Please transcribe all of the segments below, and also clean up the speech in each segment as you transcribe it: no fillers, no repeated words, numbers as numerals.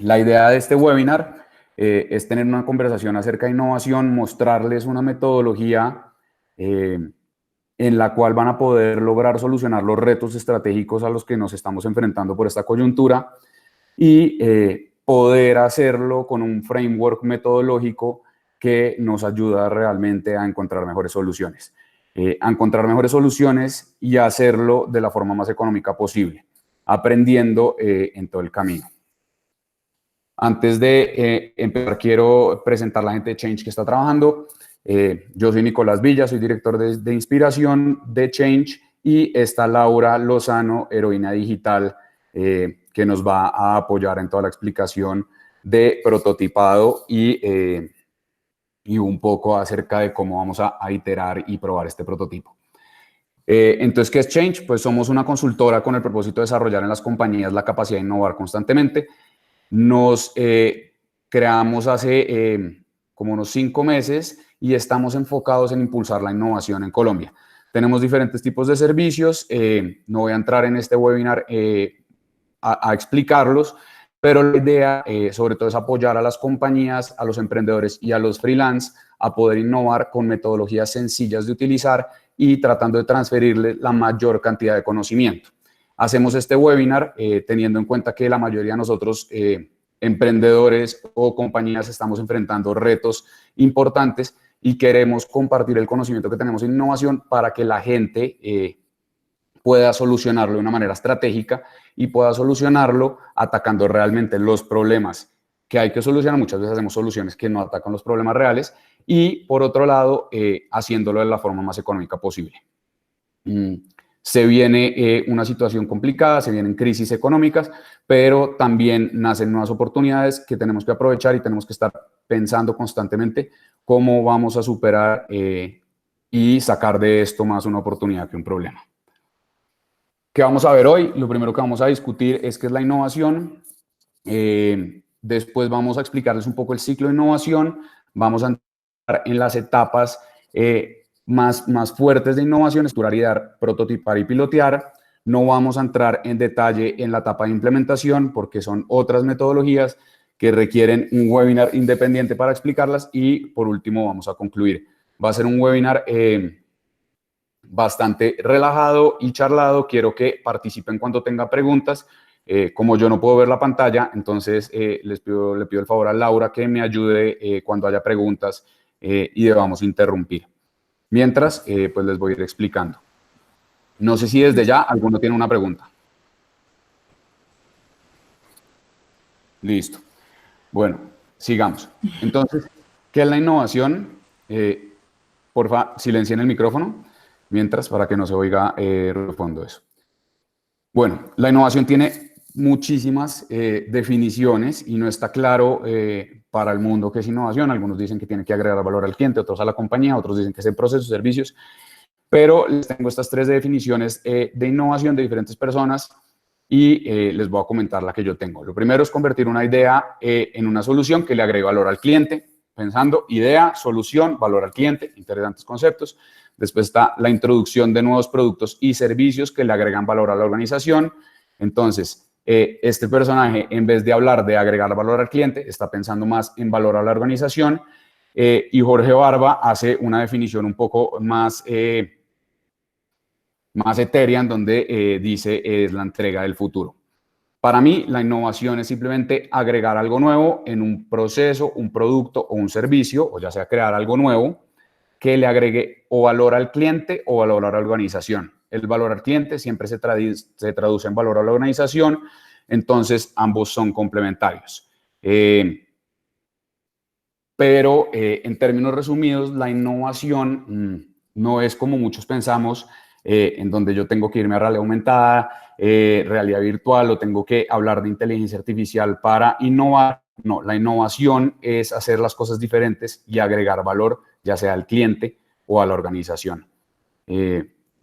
La idea de este webinar es tener una conversación acerca de innovación, mostrarles una metodología en la cual van a poder lograr solucionar los retos estratégicos a los que nos estamos enfrentando por esta coyuntura y poder hacerlo con un framework metodológico que nos ayuda realmente a encontrar mejores soluciones. A encontrar mejores soluciones y a hacerlo de la forma más económica posible, aprendiendo en todo el camino. Antes de empezar, quiero presentar a la gente de Change que está trabajando. Yo soy Nicolás Villa, soy director de inspiración de Change, y está Laura Lozano, heroína digital, que nos va a apoyar en toda la explicación de prototipado y un poco acerca de cómo vamos a iterar y probar este prototipo. Entonces, ¿qué es Change? Pues somos una consultora con el propósito de desarrollar en las compañías la capacidad de innovar constantemente. Nos creamos hace como unos 5 meses y estamos enfocados en impulsar la innovación en Colombia. Tenemos diferentes tipos de servicios, no voy a entrar en este webinar a explicarlos, pero la idea sobre todo es apoyar a las compañías, a los emprendedores y a los freelance a poder innovar con metodologías sencillas de utilizar y tratando de transferirle la mayor cantidad de conocimiento. Hacemos este webinar teniendo en cuenta que la mayoría de nosotros, emprendedores o compañías, estamos enfrentando retos importantes y queremos compartir el conocimiento que tenemos en innovación para que la gente pueda solucionarlo de una manera estratégica y pueda solucionarlo atacando realmente los problemas que hay que solucionar. Muchas veces hacemos soluciones que no atacan los problemas reales y, por otro lado, haciéndolo de la forma más económica posible. Se viene una situación complicada, se vienen crisis económicas, pero también nacen nuevas oportunidades que tenemos que aprovechar y tenemos que estar pensando constantemente cómo vamos a superar y sacar de esto más una oportunidad que un problema. ¿Qué vamos a ver hoy? Lo primero que vamos a discutir es qué es la innovación. Después vamos a explicarles un poco el ciclo de innovación. Vamos a entrar en las etapas más fuertes de innovación, estructurar y dar, prototipar y pilotear. No vamos a entrar en detalle en la etapa de implementación porque son otras metodologías que requieren un webinar independiente para explicarlas. Y por último vamos a concluir. Va a ser un webinar bastante relajado y charlado. Quiero que participen cuando tengan preguntas. Como yo no puedo ver la pantalla, entonces le pido el favor a Laura que me ayude cuando haya preguntas y debamos interrumpir. Mientras, pues les voy a ir explicando. No sé si desde ya alguno tiene una pregunta. Listo. Bueno, sigamos. Entonces, ¿qué es la innovación? Porfa, silencien el micrófono mientras, para que no se oiga de fondo eso. Bueno, la innovación tiene muchísimas definiciones y no está claro para el mundo qué es innovación. Algunos dicen que tiene que agregar valor al cliente, otros a la compañía, otros dicen que es el proceso, servicios. Pero les tengo estas 3 definiciones de innovación de diferentes personas y les voy a comentar la que yo tengo. Lo primero es convertir una idea en una solución que le agregue valor al cliente, pensando idea, solución, valor al cliente, interesantes conceptos. Después está la introducción de nuevos productos y servicios que le agregan valor a la organización. Entonces, este personaje, en vez de hablar de agregar valor al cliente, está pensando más en valor a la organización. Y Jorge Barba hace una definición un poco más etérea, en donde dice es la entrega del futuro. Para mí, la innovación es simplemente agregar algo nuevo en un proceso, un producto o un servicio, o ya sea crear algo nuevo que le agregue o valor al cliente o valor a la organización. El valor al cliente siempre se traduce en valor a la organización, entonces ambos son complementarios. Pero en términos resumidos, la innovación no es como muchos pensamos, en donde yo tengo que irme a realidad aumentada, realidad virtual, o tengo que hablar de inteligencia artificial para innovar. No, la innovación es hacer las cosas diferentes y agregar valor, ya sea al cliente o a la organización.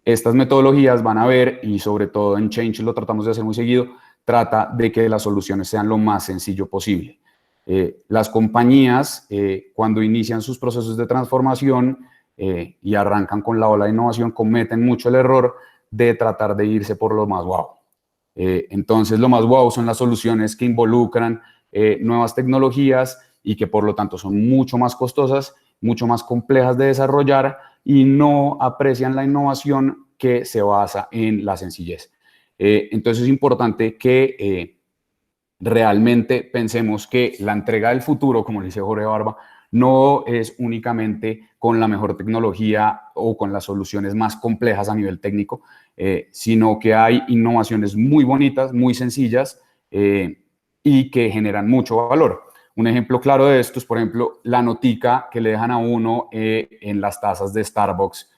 Estas metodologías van a ver, y sobre todo en Change lo tratamos de hacer muy seguido, trata de que las soluciones sean lo más sencillo posible. Las compañías, cuando inician sus procesos de transformación y arrancan con la ola de innovación, cometen mucho el error de tratar de irse por lo más guau. Entonces, lo más guau son las soluciones que involucran nuevas tecnologías y que por lo tanto son mucho más costosas, mucho más complejas de desarrollar y no aprecian la innovación que se basa en la sencillez. Entonces es importante que realmente pensemos que la entrega del futuro, como le dice Jorge Barba, no es únicamente con la mejor tecnología o con las soluciones más complejas a nivel técnico, sino que hay innovaciones muy bonitas, muy sencillas y que generan mucho valor. Un ejemplo claro de esto es, por ejemplo, la notica que le dejan a uno en las tazas de Starbucks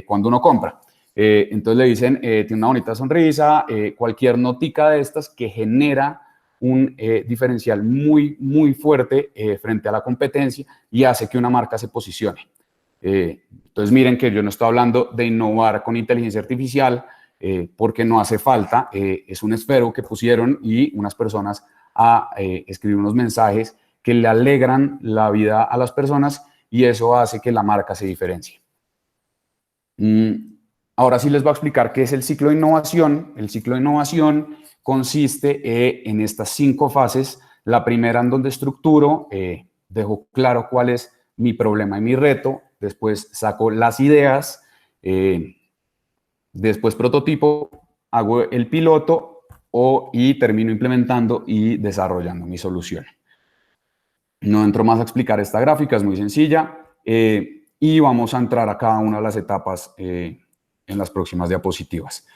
cuando uno compra. Entonces le dicen, tiene una bonita sonrisa, cualquier notica de estas que genera un diferencial muy fuerte frente a la competencia y hace que una marca se posicione. Entonces miren que yo no estoy hablando de innovar con inteligencia artificial porque no hace falta, es un esfero que pusieron y unas personas a escribir unos mensajes que le alegran la vida a las personas y eso hace que la marca se diferencie. Ahora sí les voy a explicar qué es el ciclo de innovación. El ciclo de innovación consiste en estas 5 fases. La primera en donde estructuro, dejo claro cuál es mi problema y mi reto, después saco las ideas, después prototipo, hago el piloto y termino implementando y desarrollando mi solución. No entro más a explicar esta gráfica, es muy sencilla y vamos a entrar a cada una de las etapas en las próximas diapositivas.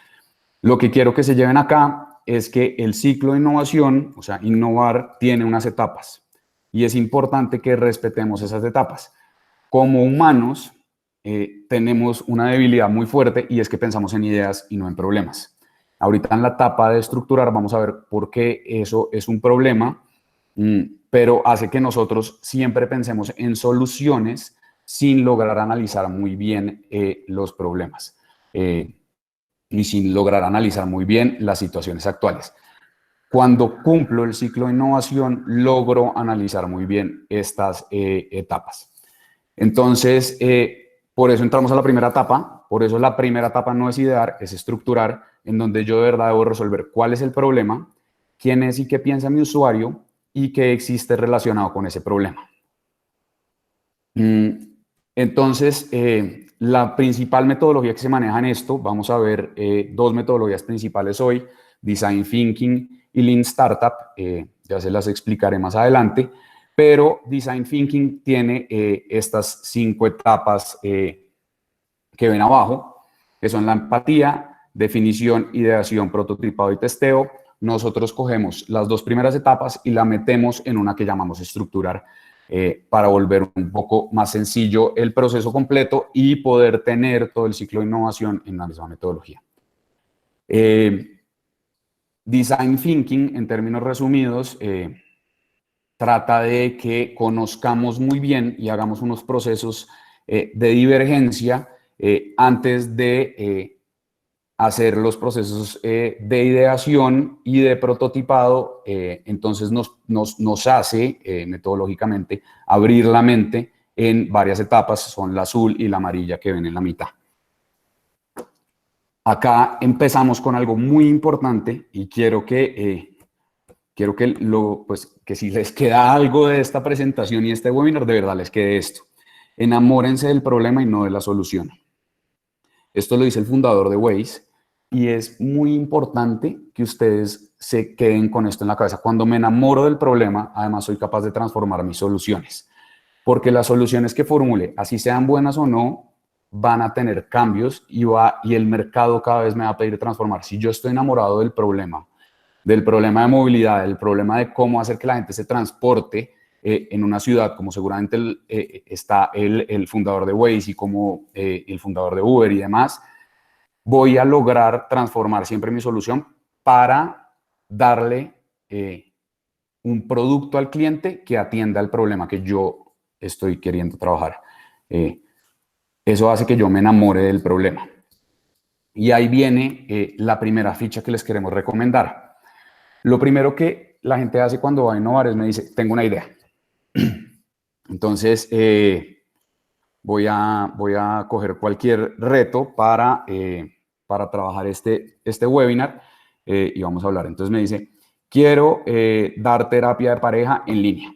Lo que quiero que se lleven acá es que el ciclo de innovación, o sea, innovar, tiene unas etapas y es importante que respetemos esas etapas. Como humanos, tenemos una debilidad muy fuerte y es que pensamos en ideas y no en problemas. Ahorita en la etapa de estructurar vamos a ver por qué eso es un problema, pero hace que nosotros siempre pensemos en soluciones sin lograr analizar muy bien los problemas y sin lograr analizar muy bien las situaciones actuales. Cuando cumplo el ciclo de innovación, logro analizar muy bien estas etapas. Entonces, por eso entramos a la primera etapa. Por eso la primera etapa no es idear, es estructurar, en donde yo de verdad debo resolver cuál es el problema, quién es y qué piensa mi usuario y qué existe relacionado con ese problema. Entonces, la principal metodología que se maneja en esto, vamos a ver 2 metodologías principales hoy, Design Thinking y Lean Startup, ya se las explicaré más adelante, pero Design Thinking tiene estas 5 etapas que ven abajo, que son la empatía, definición, ideación, prototipado y testeo. Nosotros cogemos las 2 primeras etapas y la metemos en una que llamamos estructurar para volver un poco más sencillo el proceso completo y poder tener todo el ciclo de innovación en la misma metodología. Design Thinking, en términos resumidos, trata de que conozcamos muy bien y hagamos unos procesos de divergencia antes de hacer los procesos de ideación y de prototipado. Entonces nos hace metodológicamente abrir la mente en varias etapas, son la azul y la amarilla que ven en la mitad. Acá empezamos con algo muy importante y quiero que que si les queda algo de esta presentación y este webinar, de verdad les quede esto. Enamórense del problema y no de la solución. Esto lo dice el fundador de Waze y es muy importante que ustedes se queden con esto en la cabeza. Cuando me enamoro del problema, además soy capaz de transformar mis soluciones. Porque las soluciones que formule, así sean buenas o no, van a tener cambios y el mercado cada vez me va a pedir transformar. Si yo estoy enamorado del problema de movilidad, del problema de cómo hacer que la gente se transporte en una ciudad, como seguramente está el fundador de Waze y como el fundador de Uber y demás, voy a lograr transformar siempre mi solución para darle un producto al cliente que atienda el problema que yo estoy queriendo trabajar. Eso hace que yo me enamore del problema. Y ahí viene la primera ficha que les queremos recomendar. Lo primero que la gente hace cuando va a innovar es me dice, tengo una idea. Entonces, voy a coger cualquier reto para trabajar este webinar y vamos a hablar. Entonces me dice, quiero dar terapia de pareja en línea.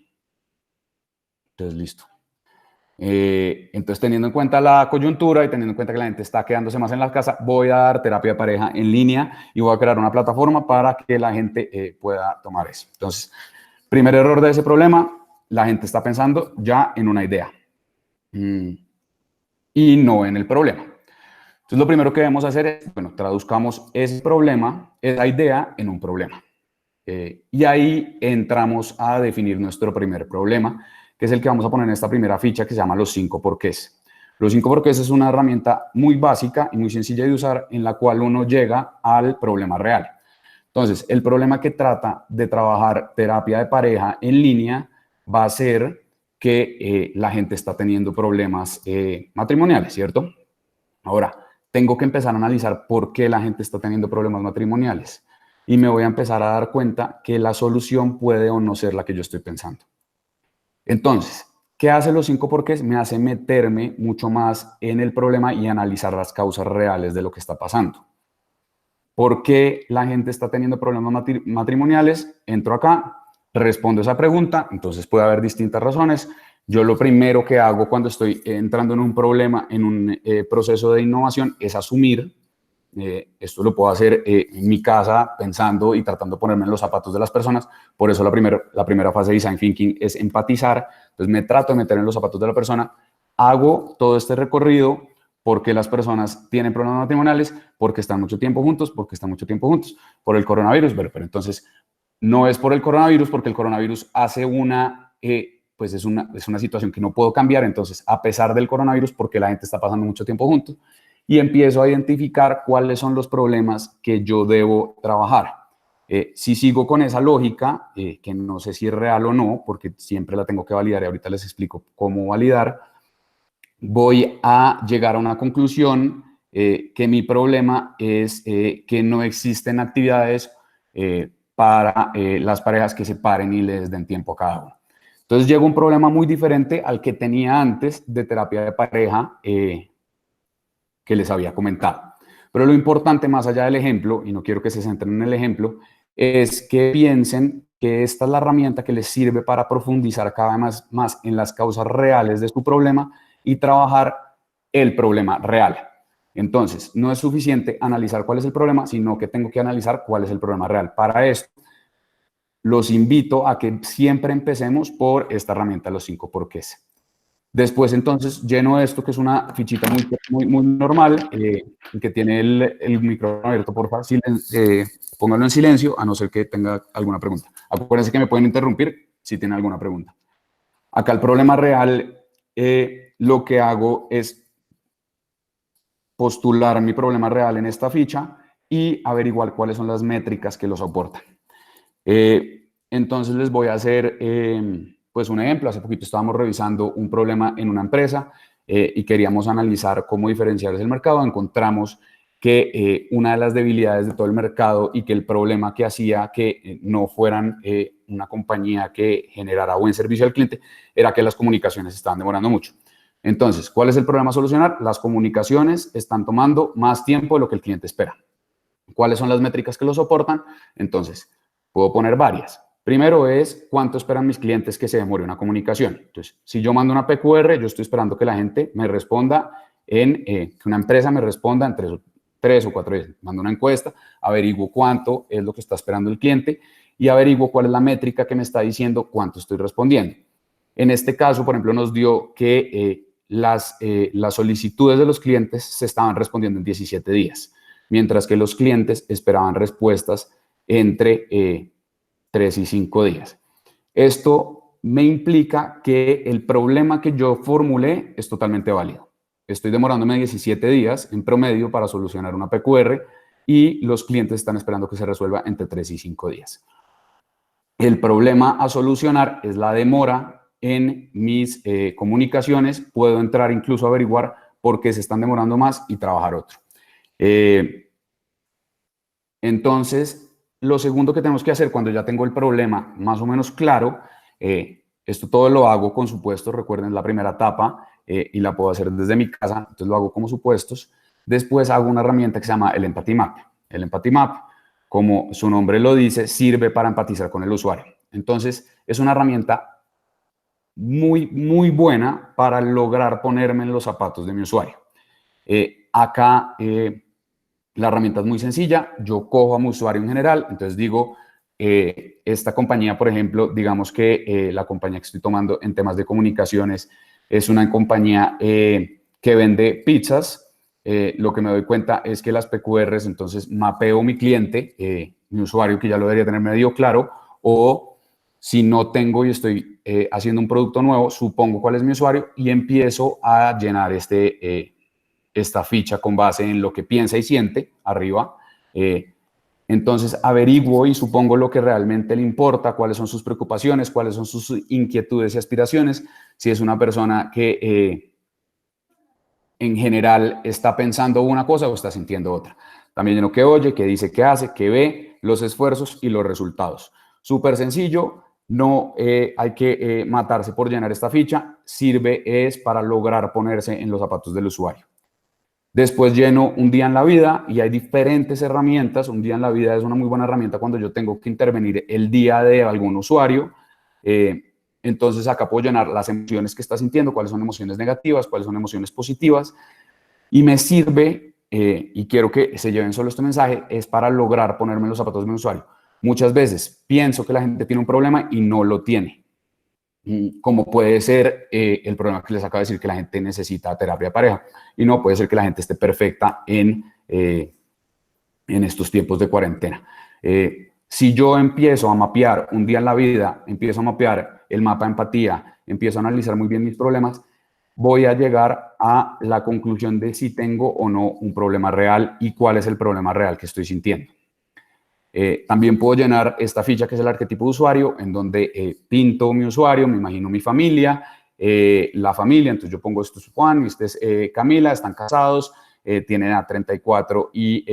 Entonces, listo. Entonces, teniendo en cuenta la coyuntura y teniendo en cuenta que la gente está quedándose más en la casa, voy a dar terapia de pareja en línea y voy a crear una plataforma para que la gente pueda tomar eso. Entonces, primer error de ese problema, la gente está pensando ya en una idea y no en el problema. Entonces, lo primero que debemos hacer es, bueno, traduzcamos ese problema, esa idea, en un problema. Y ahí entramos a definir nuestro primer problema, que es el que vamos a poner en esta primera ficha, que se llama los 5 porqués. Los 5 porqués es una herramienta muy básica y muy sencilla de usar, en la cual uno llega al problema real. Entonces, el problema que trata de trabajar terapia de pareja en línea va a ser que la gente está teniendo problemas matrimoniales, ¿cierto? Ahora, tengo que empezar a analizar por qué la gente está teniendo problemas matrimoniales. Y me voy a empezar a dar cuenta que la solución puede o no ser la que yo estoy pensando. Entonces, ¿qué hace los 5 porqués? Me hace meterme mucho más en el problema y analizar las causas reales de lo que está pasando. ¿Por qué la gente está teniendo problemas matrimoniales? Entro acá, respondo esa pregunta, entonces puede haber distintas razones. Yo lo primero que hago cuando estoy entrando en un problema, en un proceso de innovación, es asumir. Esto lo puedo hacer en mi casa pensando y tratando de ponerme en los zapatos de las personas. Por eso la primera fase de Design Thinking es empatizar. Entonces me trato de meter en los zapatos de la persona. Hago todo este recorrido porque las personas tienen problemas matrimoniales, porque están mucho tiempo juntos, por el coronavirus. Pero entonces no es por el coronavirus, porque el coronavirus hace pues es una situación que no puedo cambiar. Entonces, a pesar del coronavirus, porque la gente está pasando mucho tiempo juntos, y empiezo a identificar cuáles son los problemas que yo debo trabajar. Si sigo con esa lógica, que no sé si es real o no, porque siempre la tengo que validar y ahorita les explico cómo validar, voy a llegar a una conclusión que mi problema es que no existen actividades para las parejas que se paren y les den tiempo a cada uno. Entonces llega un problema muy diferente al que tenía antes de terapia de pareja, que les había comentado. Pero lo importante, más allá del ejemplo, y no quiero que se centren en el ejemplo, es que piensen que esta es la herramienta que les sirve para profundizar cada vez más en las causas reales de su problema y trabajar el problema real. Entonces, no es suficiente analizar cuál es el problema, sino que tengo que analizar cuál es el problema real. Para esto, los invito a que siempre empecemos por esta herramienta, los 5 porqués. Después, entonces, lleno esto, que es una fichita muy normal, que tiene el micrófono abierto, por favor, póngalo en silencio, a no ser que tenga alguna pregunta. Acuérdense que me pueden interrumpir si tienen alguna pregunta. Acá el problema real, lo que hago es postular mi problema real en esta ficha y averiguar cuáles son las métricas que lo soportan. Entonces, les voy a hacer pues un ejemplo. Hace poquito estábamos revisando un problema en una empresa y queríamos analizar cómo diferenciar el mercado. Encontramos que una de las debilidades de todo el mercado y que el problema que hacía que no fueran una compañía que generara buen servicio al cliente era que las comunicaciones estaban demorando mucho. Entonces, ¿cuál es el problema a solucionar? Las comunicaciones están tomando más tiempo de lo que el cliente espera. ¿Cuáles son las métricas que lo soportan? Entonces, puedo poner varias. Primero es cuánto esperan mis clientes que se demore una comunicación. Entonces, si yo mando una PQR, yo estoy esperando que la gente me responda que una empresa me responda en 3 o 4 días. Mando una encuesta, averiguo cuánto es lo que está esperando el cliente y averiguo cuál es la métrica que me está diciendo cuánto estoy respondiendo. En este caso, por ejemplo, nos dio que las solicitudes de los clientes se estaban respondiendo en 17 días, mientras que los clientes esperaban respuestas entre 3 y 5 días. Esto me implica que el problema que yo formulé es totalmente válido. Estoy demorándome 17 días en promedio para solucionar una PQR y los clientes están esperando que se resuelva entre 3 y 5 días. El problema a solucionar es la demora en mis comunicaciones. Puedo entrar incluso a averiguar por qué se están demorando más y trabajar otro. Entonces, lo segundo que tenemos que hacer cuando ya tengo el problema más o menos claro, esto todo lo hago con supuestos, recuerden la primera etapa, y la puedo hacer desde mi casa, entonces lo hago como supuestos. Después hago una herramienta que se llama el Empathy Map. El Empathy Map, como su nombre lo dice, sirve para empatizar con el usuario. Entonces, es una herramienta muy, muy buena para lograr ponerme en los zapatos de mi usuario. Acá la herramienta es muy sencilla. Yo cojo a mi usuario en general, entonces digo, esta compañía, por ejemplo, digamos que la compañía que estoy tomando en temas de comunicaciones es una compañía que vende pizzas. Lo que me doy cuenta es que las PQRs, entonces mapeo mi cliente, mi usuario, que ya lo debería tener medio claro, o si no tengo y estoy haciendo un producto nuevo, supongo cuál es mi usuario y empiezo a llenar esta ficha con base en lo que piensa y siente arriba. Entonces averiguo y supongo lo que realmente le importa, cuáles son sus preocupaciones, cuáles son sus inquietudes y aspiraciones. Si es una persona que en general está pensando una cosa o está sintiendo otra. También lo que oye, que dice, que hace, que ve, los esfuerzos y los resultados. Súper sencillo, no hay que matarse por llenar esta ficha, sirve es para lograr ponerse en los zapatos del usuario. Después lleno un día en la vida y hay diferentes herramientas. Un día en la vida es una muy buena herramienta cuando yo tengo que intervenir el día de algún usuario. Entonces acá puedo llenar las emociones que está sintiendo, cuáles son emociones negativas, cuáles son emociones positivas. Y me sirve, y quiero que se lleven solo este mensaje, es para lograr ponerme en los zapatos de mi usuario. Muchas veces pienso que la gente tiene un problema y no lo tiene. Como puede ser el problema que les acabo de decir, que la gente necesita terapia de pareja. Y no puede ser que la gente esté perfecta en estos tiempos de cuarentena. Si yo empiezo a mapear un día en la vida, empiezo a mapear el mapa de empatía, empiezo a analizar muy bien mis problemas, voy a llegar a la conclusión de si tengo o no un problema real y cuál es el problema real que estoy sintiendo. También puedo llenar esta ficha que es el arquetipo de usuario, en donde pinto mi usuario, me imagino mi familia, la familia, entonces yo pongo esto es Juan, este es Camila, están casados, tienen a 34 y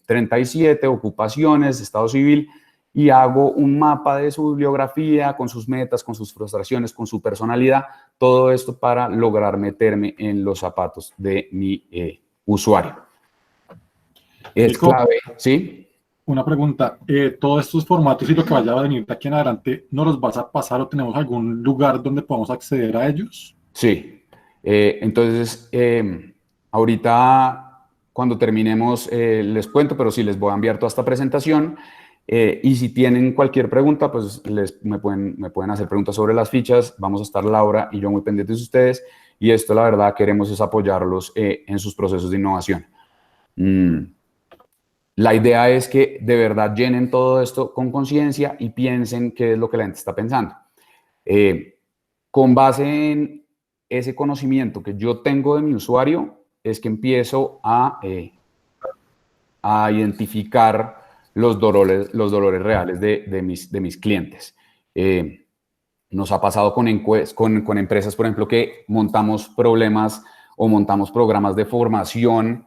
37, ocupaciones, estado civil, y hago un mapa de su bibliografía, con sus metas, con sus frustraciones, con su personalidad, todo esto para lograr meterme en los zapatos de mi usuario. Es Nico, clave, ¿sí? una pregunta. ¿Todos estos formatos y lo que vaya a venir de aquí en adelante, nos los vas a pasar o tenemos algún lugar donde podamos acceder a ellos? Sí. Entonces, ahorita cuando terminemos les cuento, pero sí les voy a enviar toda esta presentación. Y si tienen cualquier pregunta, pues me pueden hacer preguntas sobre las fichas. Vamos a estar Laura y yo muy pendientes de ustedes. Y esto, la verdad, queremos es apoyarlos en sus procesos de innovación. La idea es que de verdad llenen todo esto con conciencia y piensen qué es lo que la gente está pensando. Con base en ese conocimiento que yo tengo de mi usuario, es que empiezo a identificar los dolores reales de mis clientes. Nos ha pasado con empresas, por ejemplo, que montamos problemas o montamos programas de formación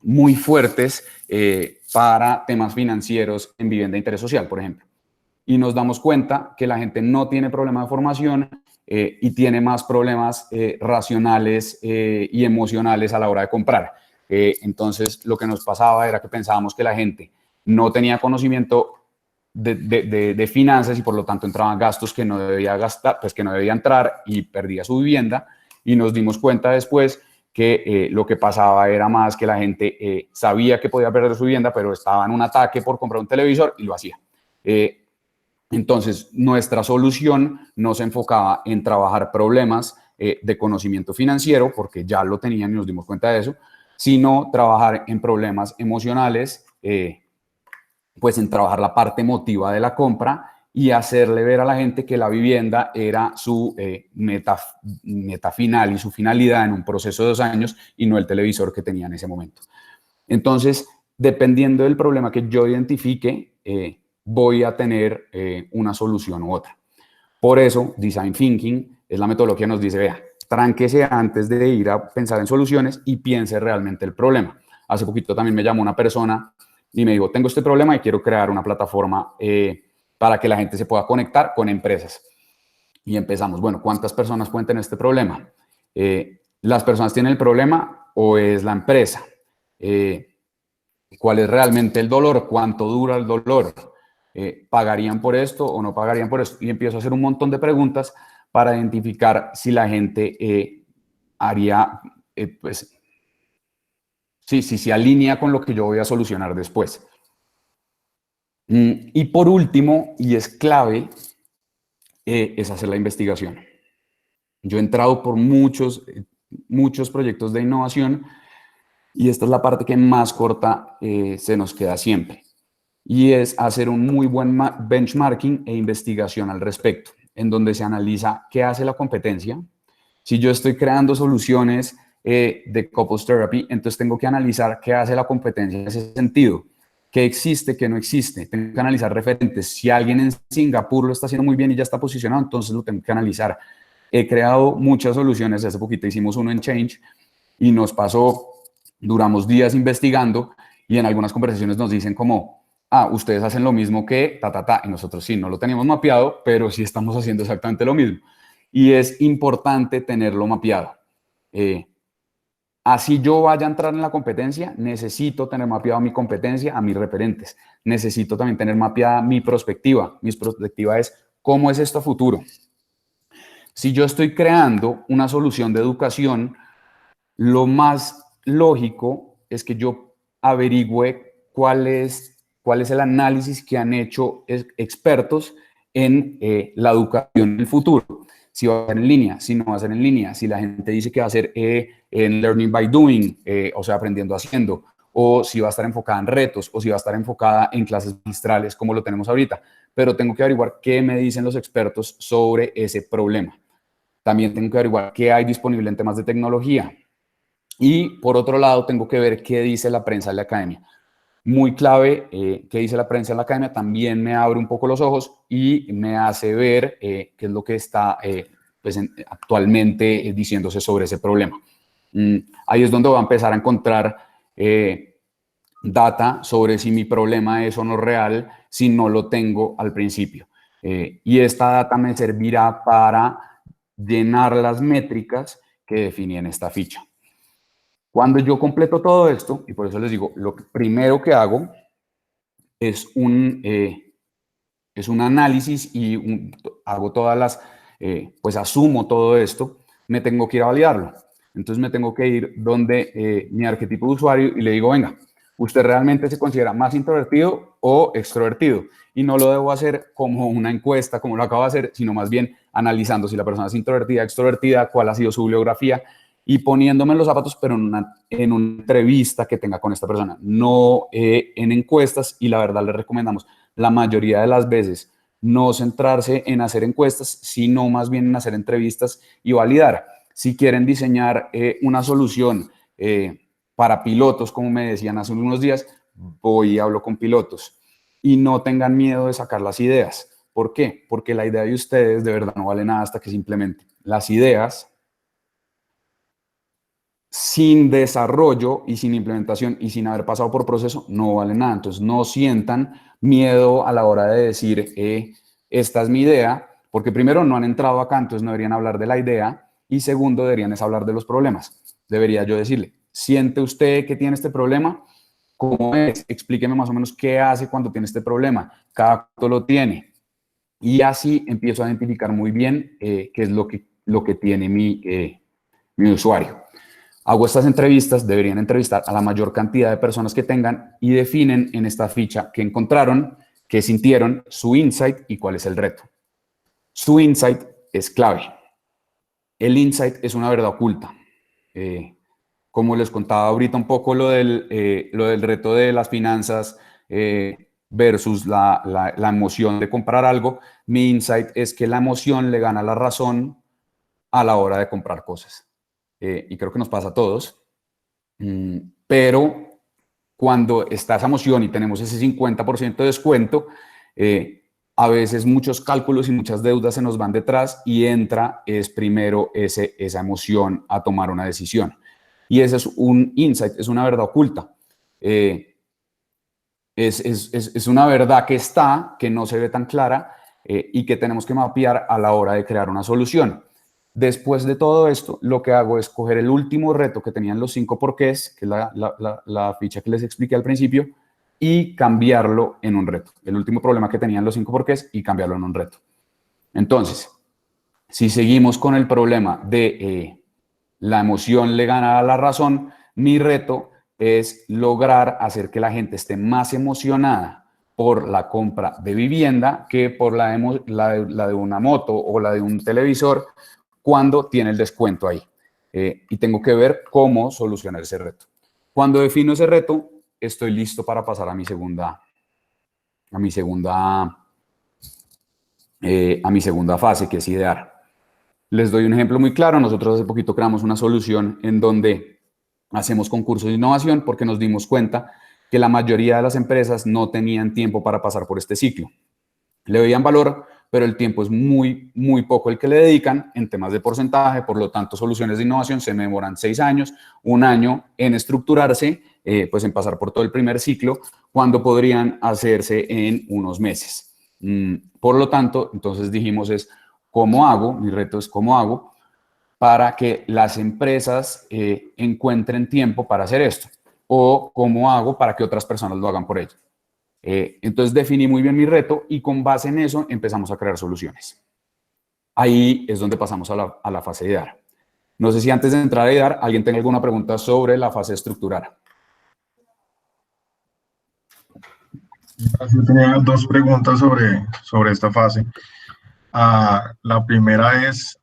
muy fuertes para temas financieros en vivienda de interés social, por ejemplo. Y nos damos cuenta que la gente no tiene problema de formación y tiene más problemas racionales y emocionales a la hora de comprar. Entonces, lo que nos pasaba era que pensábamos que la gente no tenía conocimiento de finanzas y por lo tanto entraban gastos que no debía gastar, pues que no debía entrar y perdía su vivienda. Y nos dimos cuenta después que lo que pasaba era más que la gente sabía que podía perder su vivienda, pero estaba en un ataque por comprar un televisor y lo hacía. Entonces, nuestra solución no se enfocaba en trabajar problemas de conocimiento financiero, porque ya lo tenían y nos dimos cuenta de eso, sino trabajar en problemas emocionales, pues en trabajar la parte emotiva de la compra y hacerle ver a la gente que la vivienda era su meta final y su finalidad en un proceso de 2 años y no el televisor que tenía en ese momento. Entonces, dependiendo del problema que yo identifique, voy a tener una solución u otra. Por eso, Design Thinking es la metodología que nos dice, vea, tránquese antes de ir a pensar en soluciones y piense realmente el problema. Hace poquito también me llamó una persona y me dijo, tengo este problema y quiero crear una plataforma para que la gente se pueda conectar con empresas. Y empezamos, bueno, ¿cuántas personas pueden tener este problema? ¿Las personas tienen el problema o es la empresa? cuál es realmente el dolor, cuánto dura el dolor, ¿pagarían por esto o no pagarían por esto? Y empiezo a hacer un montón de preguntas para identificar si la gente haría, pues, sí, si se alinea con lo que yo voy a solucionar después. Y por último, y es clave, es hacer la investigación. Yo he entrado por muchos proyectos de innovación y esta es la parte que más corta se nos queda siempre. Y es hacer un muy buen benchmarking e investigación al respecto, en donde se analiza qué hace la competencia. Si yo estoy creando soluciones de couples therapy, entonces tengo que analizar qué hace la competencia en ese sentido, qué existe, qué no existe. Tengo que analizar referentes. Si alguien en Singapur lo está haciendo muy bien y ya está posicionado, entonces lo tengo que analizar. He creado muchas soluciones. Hace poquito hicimos uno en Change y nos pasó, duramos días investigando y en algunas conversaciones nos dicen como, ustedes hacen lo mismo que y nosotros sí, no lo teníamos mapeado, pero sí estamos haciendo exactamente lo mismo. Y es importante tenerlo mapeado. Así yo vaya a entrar en la competencia, necesito tener mapeado mi competencia, a mis referentes. Necesito también tener mapeada mi perspectiva. Mi perspectiva es, ¿cómo es esto a futuro? Si yo estoy creando una solución de educación, lo más lógico es que yo averigüe cuál es el análisis que han hecho expertos en la educación del futuro. Si va a ser en línea, si no va a ser en línea, si la gente dice que va a ser en learning by doing, o sea, aprendiendo haciendo, o si va a estar enfocada en retos, o si va a estar enfocada en clases magistrales, como lo tenemos ahorita. Pero tengo que averiguar qué me dicen los expertos sobre ese problema. También tengo que averiguar qué hay disponible en temas de tecnología. Y por otro lado, tengo que ver qué dice la prensa de la academia. Muy clave, qué dice la prensa de la academia, también me abre un poco los ojos y me hace ver qué es lo que está pues, actualmente diciéndose sobre ese problema. Ahí es donde voy a empezar a encontrar data sobre si mi problema es o no real, si no lo tengo al principio. Y esta data me servirá para llenar las métricas que definí en esta ficha. Cuando yo completo todo esto, y por eso les digo, lo primero que hago es un análisis y hago todas las, pues asumo todo esto, me tengo que ir a validarlo. Entonces me tengo que ir donde mi arquetipo de usuario y le digo, venga, ¿usted realmente se considera más introvertido o extrovertido? Y no lo debo hacer como una encuesta, como lo acabo de hacer, sino más bien analizando si la persona es introvertida, extrovertida, cuál ha sido su bibliografía y poniéndome en los zapatos, pero en una entrevista que tenga con esta persona, no en encuestas. Y la verdad les recomendamos la mayoría de las veces no centrarse en hacer encuestas, sino más bien en hacer entrevistas y validar. Si quieren diseñar una solución para pilotos, como me decían hace unos días, voy y hablo con pilotos. Y no tengan miedo de sacar las ideas. ¿Por qué? Porque la idea de ustedes de verdad no vale nada hasta que se implemente. Las ideas sin desarrollo y sin implementación y sin haber pasado por proceso no vale nada. Entonces no sientan miedo a la hora de decir esta es mi idea, porque primero no han entrado acá, entonces no deberían hablar de la idea, y segundo deberían es hablar de los problemas. Debería yo decirle, ¿siente usted que tiene este problema? ¿Cómo es? Explíqueme más o menos qué hace cuando tiene este problema, cada cuánto lo tiene. Y así empiezo a identificar muy bien qué es lo que tiene mi usuario. Hago estas entrevistas, deberían entrevistar a la mayor cantidad de personas que tengan y definen en esta ficha qué encontraron, qué sintieron, su insight y cuál es el reto. Su insight es clave. El insight es una verdad oculta. Como les contaba ahorita un poco lo del reto de las finanzas versus la emoción de comprar algo, mi insight es que la emoción le gana la razón a la hora de comprar cosas. Y creo que nos pasa a todos. Pero cuando está esa emoción y tenemos ese 50% de descuento, a veces muchos cálculos y muchas deudas se nos van detrás y entra es primero esa emoción a tomar una decisión. Y ese es un insight, es una verdad oculta. Es una verdad que está, que no se ve tan clara y que tenemos que mapear a la hora de crear una solución. Después de todo esto, lo que hago es coger el último reto que tenían los 5 porqués, que es la ficha que les expliqué al principio, y cambiarlo en un reto. El último problema que tenían los 5 porqués y cambiarlo en un reto. Entonces, si seguimos con el problema de la emoción le gana a la razón, mi reto es lograr hacer que la gente esté más emocionada por la compra de vivienda que por la de una moto o la de un televisor cuando tiene el descuento ahí. Y tengo que ver cómo solucionar ese reto. Cuando defino ese reto, estoy listo para pasar a mi segunda fase, que es idear. Les doy un ejemplo muy claro. Nosotros hace poquito creamos una solución en donde hacemos concursos de innovación porque nos dimos cuenta que la mayoría de las empresas no tenían tiempo para pasar por este ciclo. Le veían valor, pero el tiempo es muy, muy poco el que le dedican en temas de porcentaje. Por lo tanto, soluciones de innovación se demoran 6 años, 1 año en estructurarse, pues en pasar por todo el primer ciclo, cuando podrían hacerse en unos meses. Por lo tanto, entonces dijimos ¿cómo hago? Mi reto es ¿cómo hago para que las empresas encuentren tiempo para hacer esto? O ¿cómo hago para que otras personas lo hagan por ello? Entonces definí muy bien mi reto y con base en eso empezamos a crear soluciones. Ahí es donde pasamos a la fase de idear. No sé si antes de entrar a idear, alguien tenga alguna pregunta sobre la fase de estructurar. Yo tenía 2 preguntas sobre esta fase. La primera es,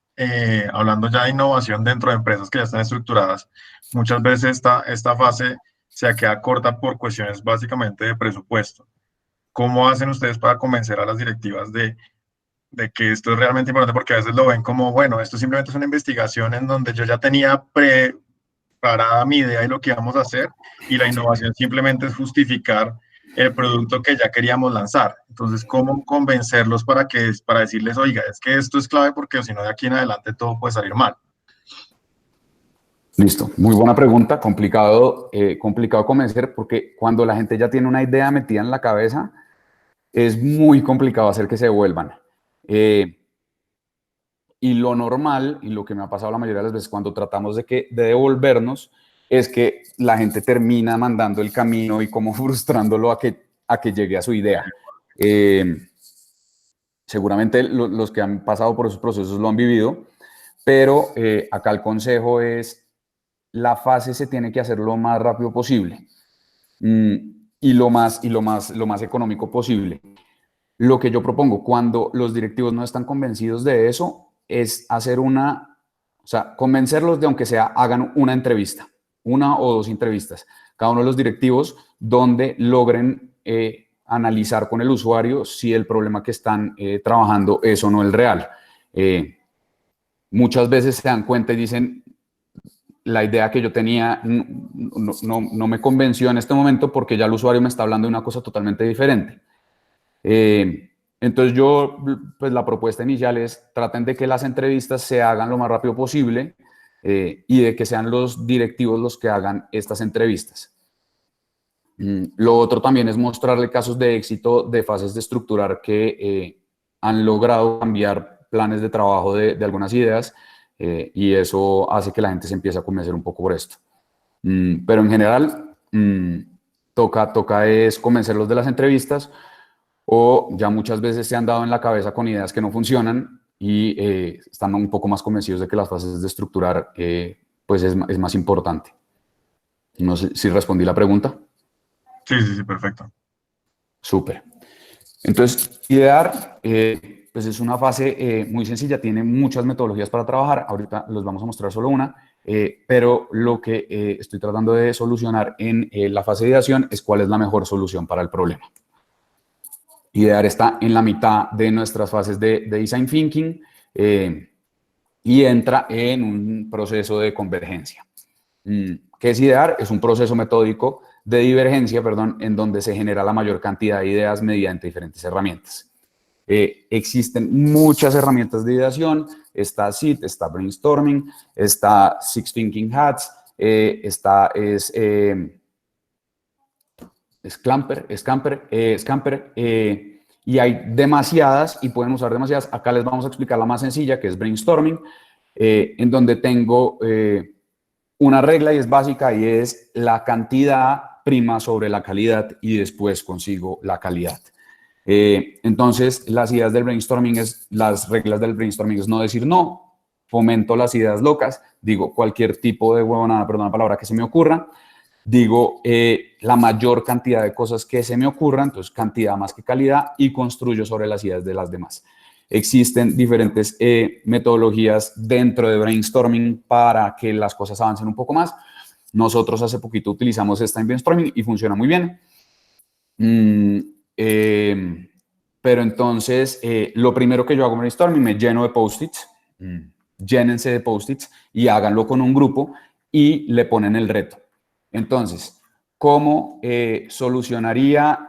hablando ya de innovación dentro de empresas que ya están estructuradas, muchas veces esta fase se queda corta por cuestiones básicamente de presupuesto. ¿Cómo hacen ustedes para convencer a las directivas de que esto es realmente importante? Porque a veces lo ven como, bueno, esto simplemente es una investigación en donde yo ya tenía preparada mi idea y lo que íbamos a hacer, y la innovación simplemente es justificar el producto que ya queríamos lanzar. Entonces, ¿cómo convencerlos para decirles, oiga, es que esto es clave porque si no de aquí en adelante todo puede salir mal? Listo, muy buena pregunta, complicado convencer, porque cuando la gente ya tiene una idea metida en la cabeza, es muy complicado hacer que se devuelvan. Y lo normal, y lo que me ha pasado la mayoría de las veces cuando tratamos de devolvernos, es que la gente termina mandando el camino y como frustrándolo a que llegue a su idea. Seguramente los que han pasado por esos procesos lo han vivido, pero acá el consejo es: la fase se tiene que hacer lo más rápido posible y lo más económico posible. Lo que yo propongo cuando los directivos no están convencidos de eso es convencerlos de, aunque sea, hagan una entrevista, 1 o 2 entrevistas, cada uno de los directivos, donde logren analizar con el usuario si el problema que están trabajando es o no el real. Muchas veces se dan cuenta y dicen: la idea que yo tenía no me convenció en este momento porque ya el usuario me está hablando de una cosa totalmente diferente. Entonces pues la propuesta inicial es: traten de que las entrevistas se hagan lo más rápido posible y de que sean los directivos los que hagan estas entrevistas. Lo otro también es mostrarle casos de éxito de fases de estructurar que han logrado cambiar planes de trabajo de algunas ideas, y eso hace que la gente se empiece a convencer un poco por esto. Pero en general, toca es convencerlos de las entrevistas, o ya muchas veces se han dado en la cabeza con ideas que no funcionan y están un poco más convencidos de que las fases de estructurar pues es más importante. No sé si respondí la pregunta. Sí, perfecto. Súper. Entonces, idear pues es una fase muy sencilla, tiene muchas metodologías para trabajar. Ahorita les vamos a mostrar solo una, pero lo que estoy tratando de solucionar en la fase de ideación es cuál es la mejor solución para el problema. Idear está en la mitad de nuestras fases de Design Thinking y entra en un proceso de convergencia. ¿Qué es idear? Es un proceso metódico de divergencia, en donde se genera la mayor cantidad de ideas mediante diferentes herramientas. Existen muchas herramientas de ideación. Está SIT, está Brainstorming, está Six Thinking Hats, Scamper, y hay demasiadas y pueden usar demasiadas. Acá les vamos a explicar la más sencilla, que es Brainstorming. en donde tengo una regla y es básica y es la cantidad prima sobre la calidad y después consigo la calidad. Entonces, las ideas del brainstorming las reglas del brainstorming es no decir no, fomento las ideas locas, digo cualquier tipo de huevonada, perdón la palabra, que se me ocurra, digo la mayor cantidad de cosas que se me ocurran, entonces cantidad más que calidad, y construyo sobre las ideas de las demás. Existen diferentes metodologías dentro de brainstorming para que las cosas avancen un poco más. Nosotros hace poquito utilizamos esta en brainstorming y funciona muy bien. Pero entonces, lo primero que yo hago en brainstorming, me lleno de post-its. Llénense de post-its y háganlo con un grupo y le ponen el reto. Entonces, ¿cómo solucionaría...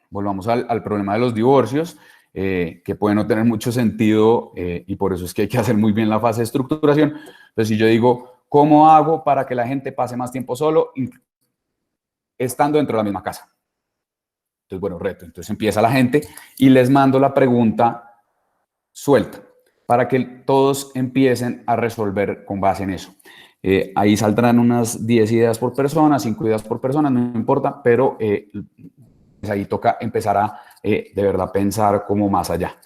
volvamos al problema de los divorcios, que puede no tener mucho sentido y por eso es que hay que hacer muy bien la fase de estructuración. Entonces, si yo digo, ¿cómo hago para que la gente pase más tiempo solo estando dentro de la misma casa? Entonces, bueno, reto. Entonces empieza la gente y les mando la pregunta suelta para que todos empiecen a resolver con base en eso. Ahí saldrán unas 10 ideas por persona, 5 ideas por persona, no importa, pero pues ahí toca empezar a de verdad pensar como más allá.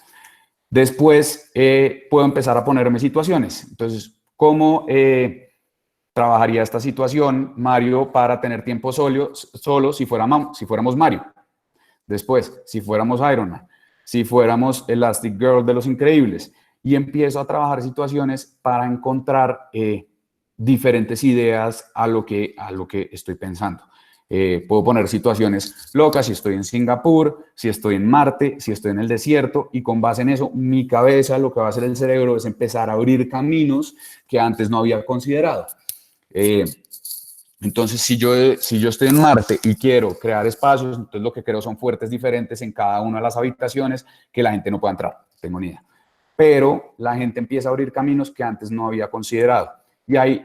Después puedo empezar a ponerme situaciones. Entonces, ¿cómo trabajaría esta situación, Mario, para tener tiempo solo si fuéramos Mario? Después, si fuéramos Iron Man, si fuéramos Elastic Girl de Los Increíbles, y empiezo a trabajar situaciones para encontrar diferentes ideas a lo que estoy pensando. Puedo poner situaciones locas, si estoy en Singapur, si estoy en Marte, si estoy en el desierto, y con base en eso, mi cabeza, lo que va a hacer el cerebro es empezar a abrir caminos que antes no había considerado. Entonces, si yo estoy en Marte y quiero crear espacios, entonces lo que creo son fuertes diferentes en cada una de las habitaciones que la gente no pueda entrar, no tengo ni idea. Pero la gente empieza a abrir caminos que antes no había considerado. Y ahí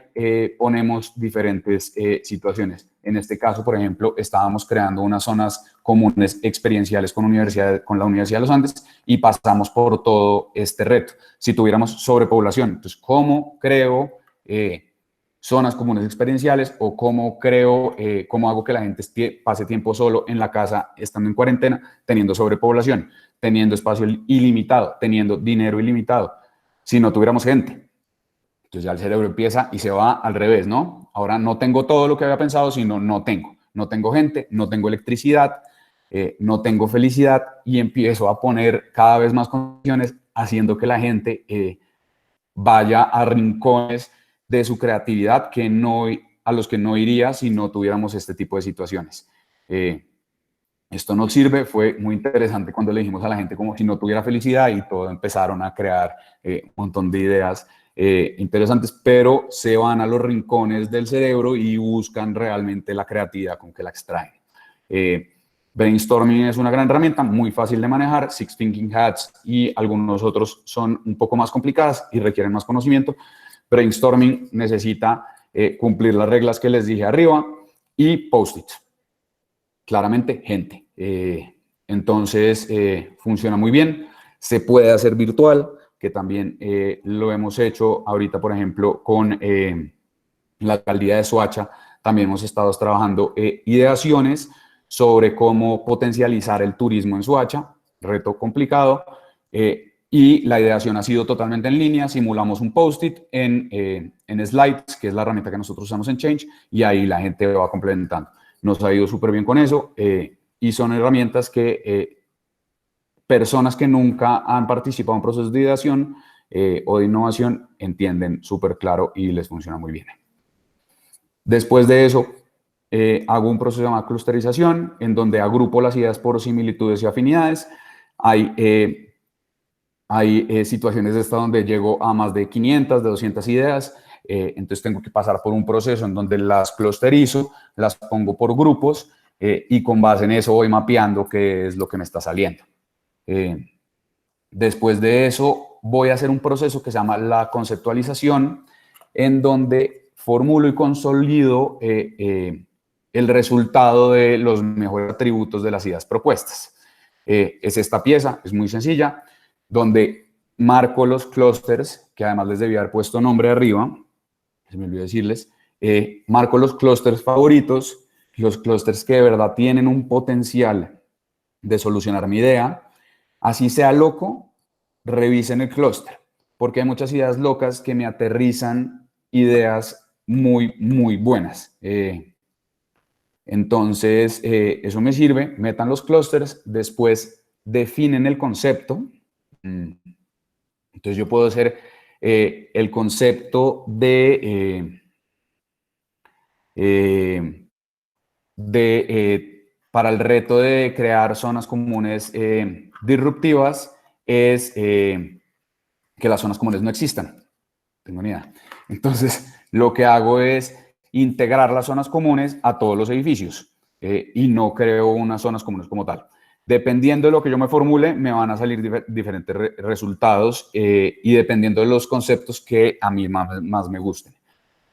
ponemos diferentes situaciones. En este caso, por ejemplo, estábamos creando unas zonas comunes experienciales con la Universidad de los Andes y pasamos por todo este reto. Si tuviéramos sobrepoblación, entonces, ¿cómo creo zonas comunes experienciales o cómo hago que la gente pase tiempo solo en la casa estando en cuarentena, teniendo sobrepoblación, teniendo espacio ilimitado, teniendo dinero ilimitado, si no tuviéramos gente? Entonces ya el cerebro empieza y se va al revés, ¿no? Ahora no tengo todo lo que había pensado, sino no tengo gente, no tengo electricidad, no tengo felicidad, y empiezo a poner cada vez más condiciones haciendo que la gente vaya a rincones de su creatividad a los que no iría si no tuviéramos este tipo de situaciones. Esto nos sirve, fue muy interesante cuando le dijimos a la gente como si no tuviera felicidad y todo empezaron a crear un montón de ideas interesantes, pero se van a los rincones del cerebro y buscan realmente la creatividad con que la extraen. Brainstorming es una gran herramienta, muy fácil de manejar. Six Thinking Hats y algunos otros son un poco más complicadas y requieren más conocimiento. Brainstorming necesita cumplir las reglas que les dije arriba y post-its. Claramente, gente. Entonces, funciona muy bien. Se puede hacer virtual, que también lo hemos hecho ahorita, por ejemplo, con la alcaldía de Soacha. También hemos estado trabajando ideaciones sobre cómo potencializar el turismo en Soacha, reto complicado, y la ideación ha sido totalmente en línea. Simulamos un post-it en Slides, que es la herramienta que nosotros usamos en Change, y ahí la gente va complementando. Nos ha ido súper bien con eso, y son herramientas que personas que nunca han participado en procesos de ideación o de innovación entienden súper claro y les funciona muy bien. Después de eso, hago un proceso llamado clusterización, en donde agrupo las ideas por similitudes y afinidades. Hay situaciones de esta donde llego a más de 500, de 200 ideas, entonces tengo que pasar por un proceso en donde las clusterizo, las pongo por grupos y con base en eso voy mapeando qué es lo que me está saliendo. Después de eso voy a hacer un proceso que se llama la conceptualización, en donde formulo y consolido el resultado de los mejores atributos de las ideas propuestas. Es esta pieza, es muy sencilla, donde marco los clústeres, que además les debía haber puesto nombre arriba, se me olvidó decirles, marco los clústeres favoritos, los clústeres que de verdad tienen un potencial de solucionar mi idea. Así sea loco, revisen el clúster, porque hay muchas ideas locas que me aterrizan ideas muy, muy buenas. Entonces, eso me sirve, metan los clústeres, después definen el concepto. Entonces, yo puedo hacer el concepto para el reto de crear zonas comunes disruptivas es que las zonas comunes no existan. No tengo ni idea. Entonces, lo que hago es integrar las zonas comunes a todos los edificios y no creo unas zonas comunes como tal. Dependiendo de lo que yo me formule, me van a salir diferentes resultados y dependiendo de los conceptos que a mí más me gusten.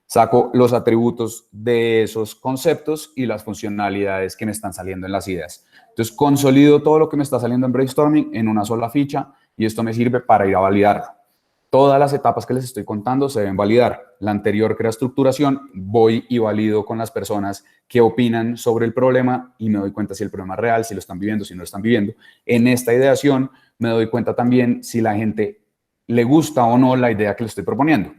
Saco los atributos de esos conceptos y las funcionalidades que me están saliendo en las ideas. Entonces, consolido todo lo que me está saliendo en brainstorming en una sola ficha y esto me sirve para ir a validarlo. Todas las etapas que les estoy contando se deben validar. La anterior, que era estructuración, voy y valido con las personas que opinan sobre el problema y me doy cuenta si el problema es real, si lo están viviendo, si no lo están viviendo. En esta ideación me doy cuenta también si la gente le gusta o no la idea que le estoy proponiendo.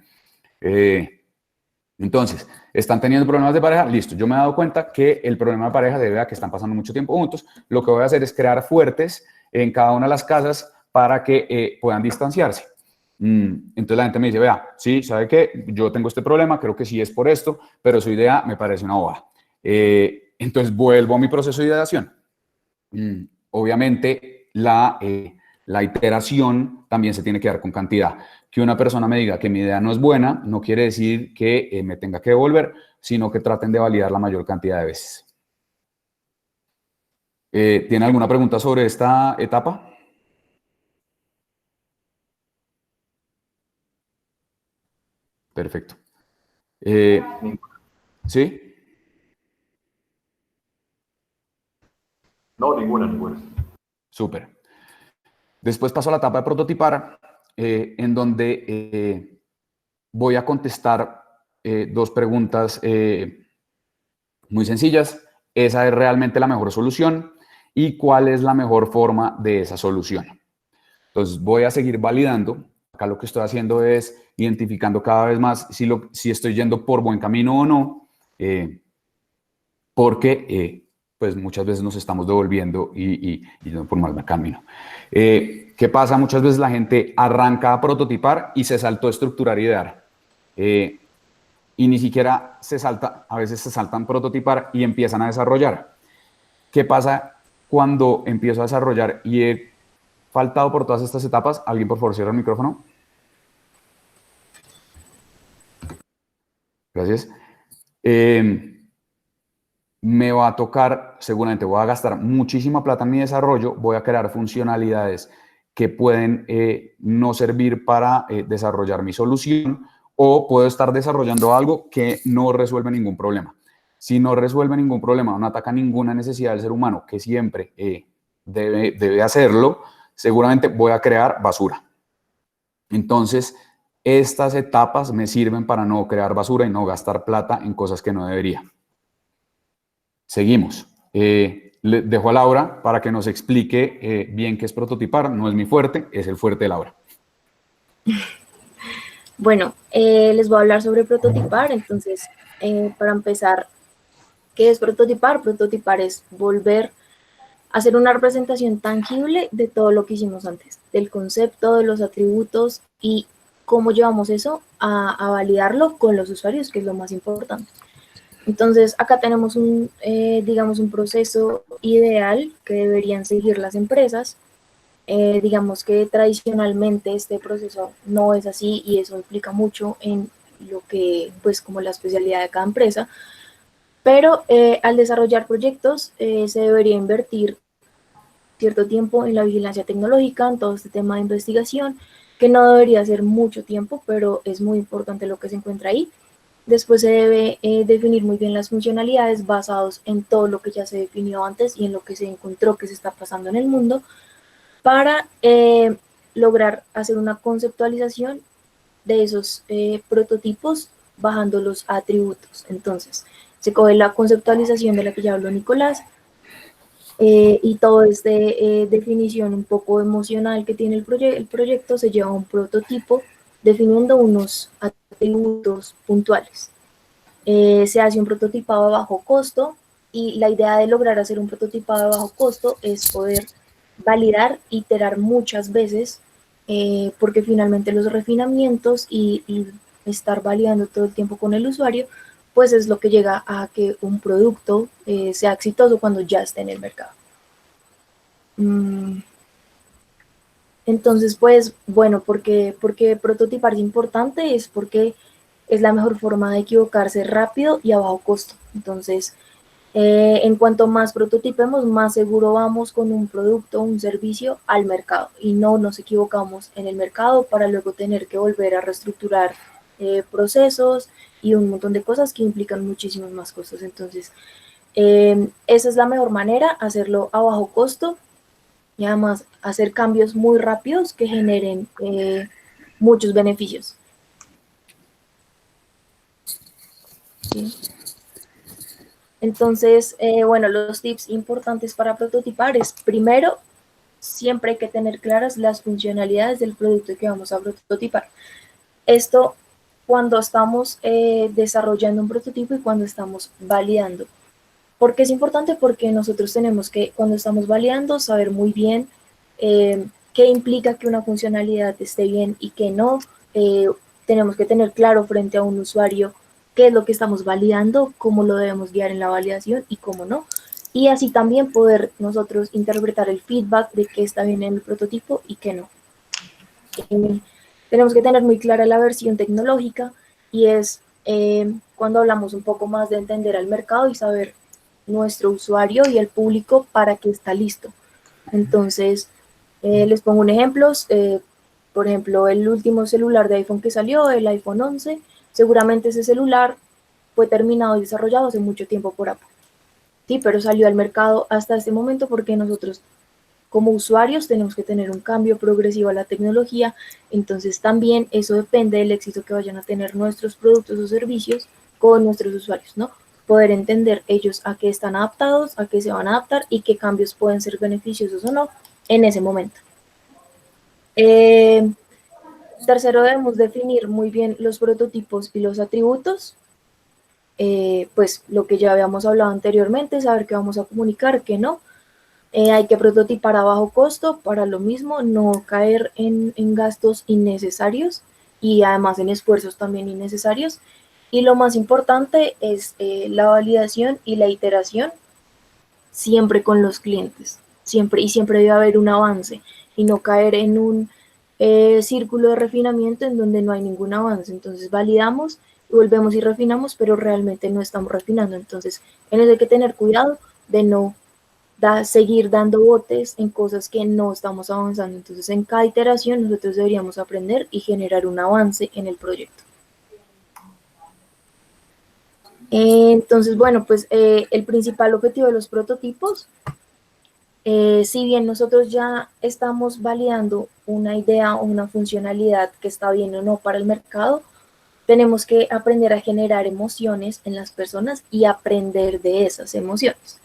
Entonces, ¿están teniendo problemas de pareja? Listo, yo me he dado cuenta que el problema de pareja debe a que están pasando mucho tiempo juntos. Lo que voy a hacer es crear fuertes en cada una de las casas para que puedan distanciarse. Entonces la gente me dice, vea, sí, ¿sabe qué? Yo tengo este problema, creo que sí es por esto, pero su idea me parece una bobada. Entonces vuelvo a mi proceso de ideación. Obviamente la iteración también se tiene que dar con cantidad. Que una persona me diga que mi idea no es buena no quiere decir que me tenga que devolver, sino que traten de validar la mayor cantidad de veces. ¿Tiene alguna pregunta sobre esta etapa? Perfecto. ¿Sí? No, ninguna. Súper. Después paso a la etapa de prototipar, en donde voy a contestar dos preguntas muy sencillas. ¿Esa es realmente la mejor solución? ¿Y cuál es la mejor forma de esa solución? Entonces, voy a seguir validando. Acá lo que estoy haciendo es identificando cada vez más si estoy yendo por buen camino o no, porque pues muchas veces nos estamos devolviendo y yendo por mal camino. ¿Qué pasa? Muchas veces la gente arranca a prototipar y se saltó a estructurar y idear. Y ni siquiera a veces se saltan a prototipar y empiezan a desarrollar. ¿Qué pasa cuando empiezo a desarrollar y he faltado por todas estas etapas? ¿Alguien, por favor, cierra el micrófono? Gracias. Me va a tocar, seguramente voy a gastar muchísima plata en mi desarrollo, voy a crear funcionalidades que pueden no servir para desarrollar mi solución, o puedo estar desarrollando algo que no resuelve ningún problema. Si no resuelve ningún problema, no ataca ninguna necesidad del ser humano, que siempre debe hacerlo, seguramente voy a crear basura. Entonces, estas etapas me sirven para no crear basura y no gastar plata en cosas que no debería. Seguimos. Le dejo a Laura para que nos explique bien qué es prototipar. No es mi fuerte, es el fuerte de Laura. Bueno, les voy a hablar sobre prototipar. Entonces, para empezar, ¿qué es prototipar? Prototipar es volver a hacer una representación tangible de todo lo que hicimos antes, del concepto, de los atributos y cómo llevamos eso a validarlo con los usuarios, que es lo más importante. Entonces, acá tenemos digamos, un proceso ideal que deberían seguir las empresas. Digamos que tradicionalmente este proceso no es así y eso implica mucho en lo que, pues, como la especialidad de cada empresa. Pero al desarrollar proyectos se debería invertir cierto tiempo en la vigilancia tecnológica, en todo este tema de investigación, que no debería ser mucho tiempo, pero es muy importante lo que se encuentra ahí. Después se debe definir muy bien las funcionalidades basados en todo lo que ya se definió antes y en lo que se encontró que se está pasando en el mundo para lograr hacer una conceptualización de esos prototipos bajando los atributos. Entonces, se coge la conceptualización de la que ya habló Nicolás, y todo este definición un poco emocional que tiene el proyecto se lleva a un prototipo definiendo unos atributos puntuales. Se hace un prototipado a bajo costo, y la idea de lograr hacer un prototipado a bajo costo es poder validar, iterar muchas veces, porque finalmente los refinamientos y estar validando todo el tiempo con el usuario, pues es lo que llega a que un producto sea exitoso cuando ya esté en el mercado. Entonces, pues, bueno, porque prototipar es importante, es porque es la mejor forma de equivocarse rápido y a bajo costo. Entonces, en cuanto más prototipemos, más seguro vamos con un producto o un servicio al mercado, y no nos equivocamos en el mercado para luego tener que volver a reestructurar procesos y un montón de cosas que implican muchísimos más costos. Entonces, esa es la mejor manera, hacerlo a bajo costo y además hacer cambios muy rápidos que generen muchos beneficios. ¿Sí? Entonces, bueno, los tips importantes para prototipar es, primero, siempre hay que tener claras las funcionalidades del producto que vamos a prototipar. Esto cuando estamos desarrollando un prototipo y cuando estamos validando. ¿Por qué es importante? Porque nosotros tenemos que, cuando estamos validando, saber muy bien qué implica que una funcionalidad esté bien y qué no. Tenemos que tener claro frente a un usuario qué es lo que estamos validando, cómo lo debemos guiar en la validación y cómo no. Y así también poder nosotros interpretar el feedback de qué está bien en el prototipo y qué no. Tenemos que tener muy clara la versión tecnológica, y es cuando hablamos un poco más de entender al mercado y saber nuestro usuario y el público para qué está listo. Entonces, les pongo un ejemplo. Por ejemplo, el último celular de iPhone que salió, el iPhone 11, seguramente ese celular fue terminado y desarrollado hace mucho tiempo por Apple. Sí, pero salió al mercado hasta este momento porque nosotros, como usuarios, tenemos que tener un cambio progresivo a la tecnología. Entonces también eso depende del éxito que vayan a tener nuestros productos o servicios con nuestros usuarios, ¿no? Poder entender ellos a qué están adaptados, a qué se van a adaptar y qué cambios pueden ser beneficiosos o no en ese momento. Tercero, debemos definir muy bien los prototipos y los atributos. Pues lo que ya habíamos hablado anteriormente, saber qué vamos a comunicar, qué no. Hay que prototipar a bajo costo para lo mismo, no caer en gastos innecesarios y además en esfuerzos también innecesarios. Y lo más importante es la validación y la iteración, siempre con los clientes, siempre, y siempre debe haber un avance y no caer en un círculo de refinamiento en donde no hay ningún avance. Entonces validamos y volvemos y refinamos, pero realmente no estamos refinando. Entonces, en eso hay que tener cuidado de no seguir dando botes en cosas que no estamos avanzando. Entonces, en cada iteración nosotros deberíamos aprender y generar un avance en el proyecto. Entonces, bueno, pues el principal objetivo de los prototipos, si bien nosotros ya estamos validando una idea o una funcionalidad que está bien o no para el mercado, tenemos que aprender a generar emociones en las personas y aprender de esas emociones.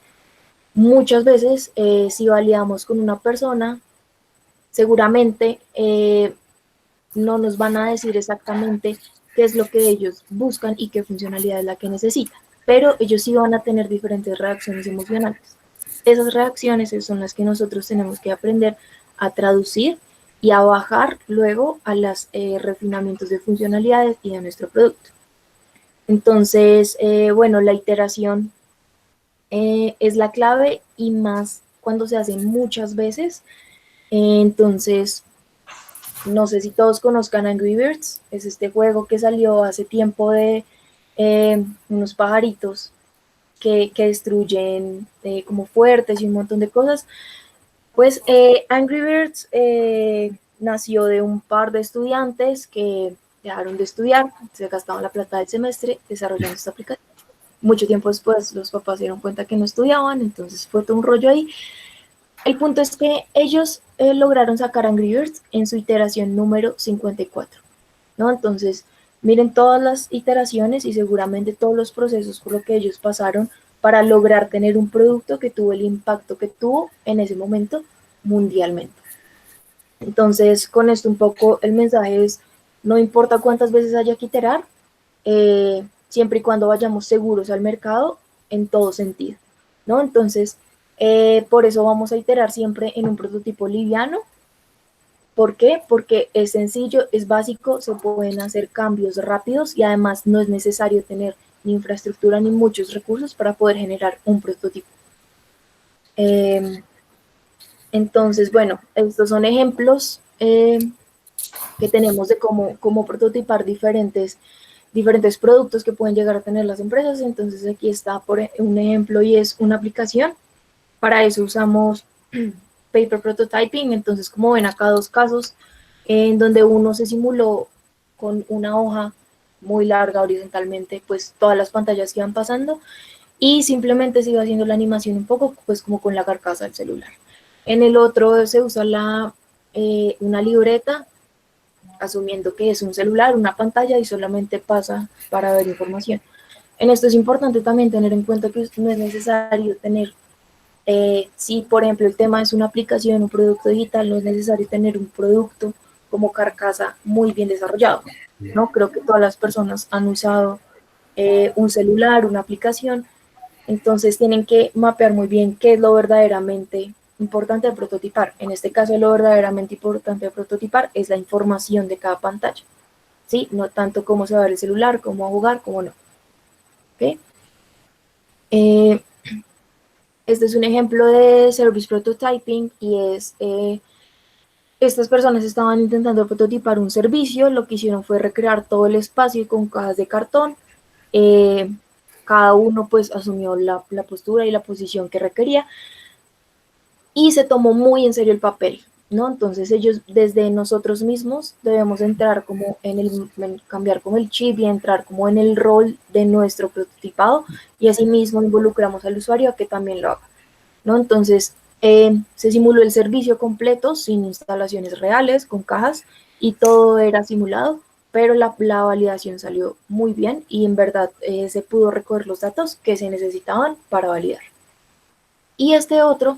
Muchas veces, si validamos con una persona, seguramente no nos van a decir exactamente qué es lo que ellos buscan y qué funcionalidad es la que necesitan, pero ellos sí van a tener diferentes reacciones emocionales. Esas reacciones son las que nosotros tenemos que aprender a traducir y a bajar luego a los refinamientos de funcionalidades y de nuestro producto. Entonces, bueno, la iteración es la clave, y más cuando se hace muchas veces. Entonces, no sé si todos conozcan Angry Birds, es este juego que salió hace tiempo de unos pajaritos que destruyen como fuertes y un montón de cosas. Pues Angry Birds nació de un par de estudiantes que dejaron de estudiar, se gastaban la plata del semestre desarrollando esta aplicación. Mucho tiempo después los papás se dieron cuenta que no estudiaban, entonces fue todo un rollo ahí. El punto es que ellos lograron sacar Angry Birds en su iteración número 54, ¿no? Entonces, miren todas las iteraciones y seguramente todos los procesos por lo que ellos pasaron para lograr tener un producto que tuvo el impacto que tuvo en ese momento mundialmente. Entonces, con esto un poco el mensaje es, no importa cuántas veces haya que iterar, siempre y cuando vayamos seguros al mercado en todo sentido, ¿no? Entonces, por eso vamos a iterar siempre en un prototipo liviano. ¿Por qué? Porque es sencillo, es básico, se pueden hacer cambios rápidos y además no es necesario tener ni infraestructura ni muchos recursos para poder generar un prototipo. Entonces, bueno, estos son ejemplos que tenemos de cómo prototipar diferentes productos que pueden llegar a tener las empresas. Entonces, aquí está por un ejemplo y es una aplicación. Para eso usamos paper prototyping. Entonces, como ven acá, dos casos en donde uno se simuló con una hoja muy larga horizontalmente, pues todas las pantallas que iban pasando y simplemente se iba haciendo la animación un poco, pues como con la carcasa del celular. En el otro se usa una libreta, asumiendo que es un celular, una pantalla y solamente pasa para ver información. En esto es importante también tener en cuenta que no es necesario tener, si por ejemplo el tema es una aplicación, un producto digital, no es necesario tener un producto como carcasa muy bien desarrollado, ¿no? Creo que todas las personas han usado un celular, una aplicación, entonces tienen que mapear muy bien qué es lo verdaderamente importante de prototipar. En este caso, lo verdaderamente importante de prototipar es la información de cada pantalla, ¿sí? No tanto cómo se va a ver el celular, cómo va a jugar, cómo no. ¿Okay? Este es un ejemplo de Service Prototyping y es, estas personas estaban intentando prototipar un servicio, lo que hicieron fue recrear todo el espacio con cajas de cartón, cada uno pues asumió la postura y la posición que requería y se tomó muy en serio el papel, ¿no? Entonces ellos desde nosotros mismos debemos entrar como cambiar como el chip y entrar como en el rol de nuestro prototipado y asimismo involucramos al usuario a que también lo haga, ¿no? Entonces se simuló el servicio completo sin instalaciones reales, con cajas y todo era simulado, pero la validación salió muy bien y en verdad se pudo recoger los datos que se necesitaban para validar. Y este otro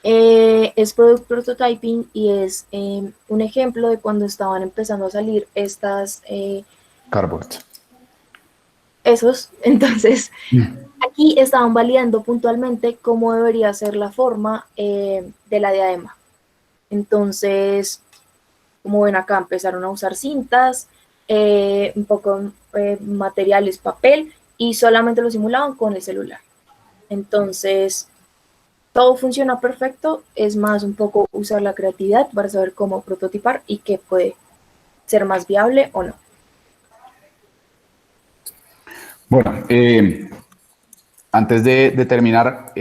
es Product Prototyping y es un ejemplo de cuando estaban empezando a salir estas... Cardboard. Entonces, aquí estaban validando puntualmente cómo debería ser la forma de la diadema. Entonces, como ven acá, empezaron a usar cintas, un poco materiales, papel, y solamente lo simulaban con el celular. Entonces, todo funciona perfecto, es más un poco usar la creatividad para saber cómo prototipar y qué puede ser más viable o no. Bueno, antes de terminar,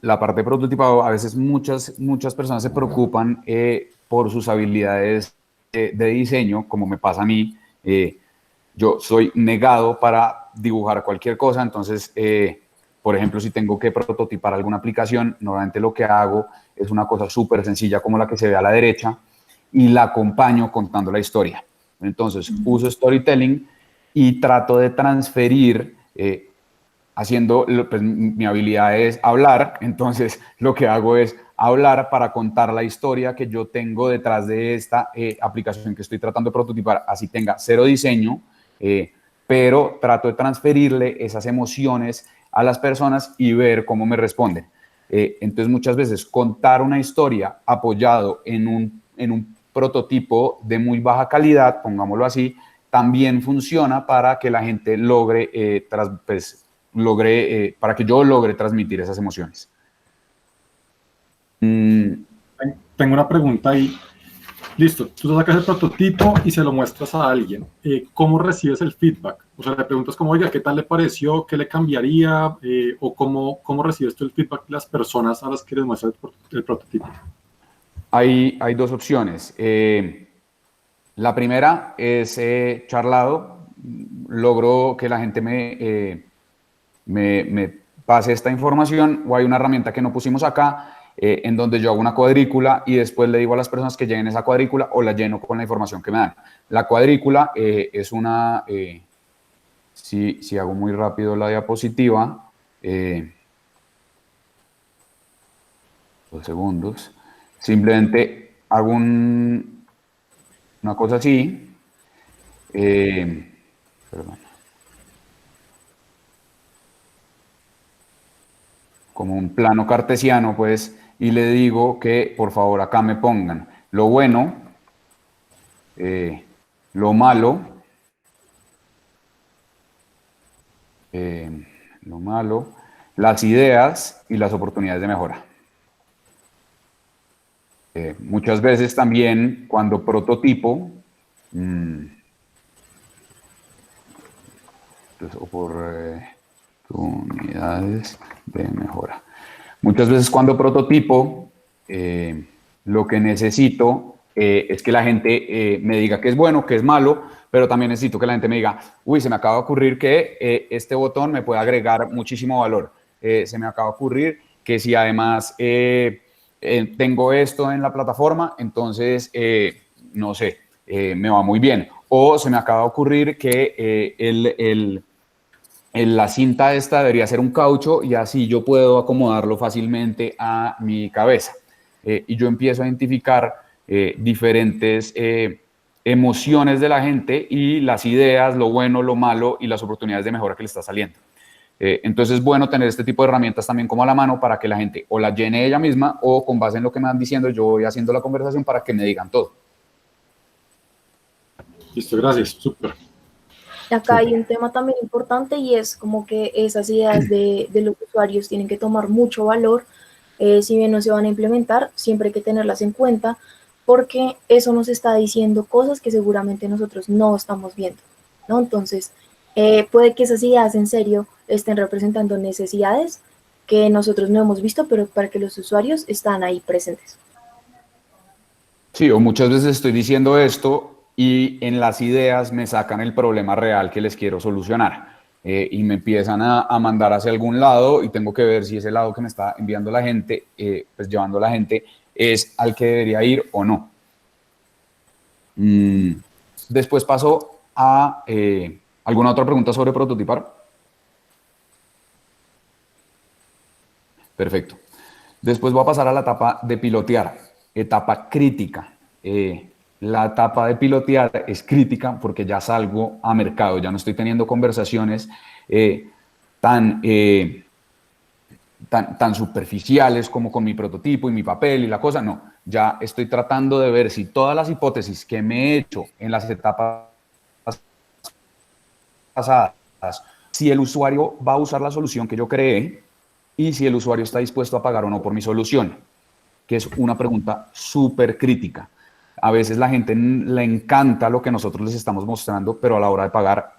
la parte de prototipado, a veces muchas personas se preocupan por sus habilidades de diseño, como me pasa a mí. Yo soy negado para dibujar cualquier cosa, entonces, por ejemplo, si tengo que prototipar alguna aplicación, normalmente lo que hago es una cosa súper sencilla como la que se ve a la derecha y la acompaño contando la historia. Entonces, uso storytelling y trato de transferir, pues mi habilidad es hablar, entonces lo que hago es hablar para contar la historia que yo tengo detrás de esta aplicación que estoy tratando de prototipar, así tenga cero diseño, pero trato de transferirle esas emociones a las personas y ver cómo me responden. Entonces muchas veces contar una historia apoyado en un prototipo de muy baja calidad, pongámoslo así, también funciona para que la gente logre, para que yo logre transmitir esas emociones. Tengo una pregunta ahí. Listo, tú sacas el prototipo y se lo muestras a alguien. ¿Cómo recibes el feedback? O sea, le preguntas como, oiga, ¿qué tal le pareció? ¿Qué le cambiaría? ¿O cómo recibes tú el feedback de las personas a las que les muestras el prototipo? Hay dos opciones. La primera es charlado. Logro que la gente me pase esta información, o hay una herramienta que no pusimos acá en donde yo hago una cuadrícula y después le digo a las personas que llenen esa cuadrícula o la lleno con la información que me dan. La cuadrícula es una, si hago muy rápido la diapositiva, 2 segundos, simplemente hago una cosa así, perdón, como un plano cartesiano, pues, y le digo que por favor acá me pongan lo bueno, lo malo, las ideas y las oportunidades de mejora. Muchas veces también cuando prototipo, oportunidades de mejora. Muchas veces cuando prototipo, lo que necesito es que la gente me diga que es bueno, que es malo, pero también necesito que la gente me diga, uy, se me acaba de ocurrir que este botón me puede agregar muchísimo valor. Se me acaba de ocurrir que si además tengo esto en la plataforma, entonces, no sé, me va muy bien. O se me acaba de ocurrir que la cinta esta debería ser un caucho y así yo puedo acomodarlo fácilmente a mi cabeza. Y yo empiezo a identificar diferentes emociones de la gente y las ideas, lo bueno, lo malo y las oportunidades de mejora que le está saliendo. Entonces es bueno tener este tipo de herramientas también como a la mano para que la gente o la llene ella misma o con base en lo que me van diciendo yo voy haciendo la conversación para que me digan todo. Listo, gracias, súper. Acá hay un tema también importante y es como que esas ideas de los usuarios tienen que tomar mucho valor, si bien no se van a implementar, siempre hay que tenerlas en cuenta porque eso nos está diciendo cosas que seguramente nosotros no estamos viendo, ¿no? Entonces, puede que esas ideas en serio estén representando necesidades que nosotros no hemos visto, pero para que los usuarios están ahí presentes. Sí, o muchas veces estoy diciendo esto y en las ideas me sacan el problema real que les quiero solucionar y me empiezan a mandar hacia algún lado y tengo que ver si ese lado que me está enviando la gente, pues llevando la gente, es al que debería ir o no. Después paso a ¿alguna otra pregunta sobre prototipar? Perfecto. Después voy a pasar a la etapa de pilotear, etapa crítica. La etapa de pilotear es crítica porque ya salgo a mercado, ya no estoy teniendo conversaciones tan superficiales como con mi prototipo y mi papel y la cosa, no. Ya estoy tratando de ver si todas las hipótesis que me he hecho en las etapas pasadas, si el usuario va a usar la solución que yo creé y si el usuario está dispuesto a pagar o no por mi solución, que es una pregunta súper crítica. A veces la gente le encanta lo que nosotros les estamos mostrando, pero a la hora de pagar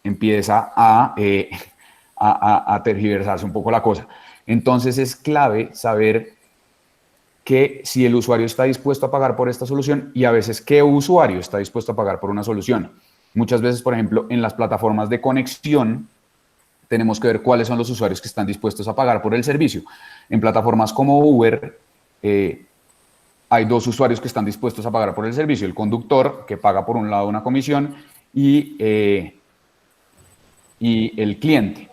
empieza a tergiversarse un poco la cosa. Entonces es clave saber que si el usuario está dispuesto a pagar por esta solución y a veces qué usuario está dispuesto a pagar por una solución. Muchas veces, por ejemplo, en las plataformas de conexión, tenemos que ver cuáles son los usuarios que están dispuestos a pagar por el servicio. En plataformas como Uber, hay 2 usuarios que están dispuestos a pagar por el servicio. El conductor, que paga por un lado una comisión, y el cliente.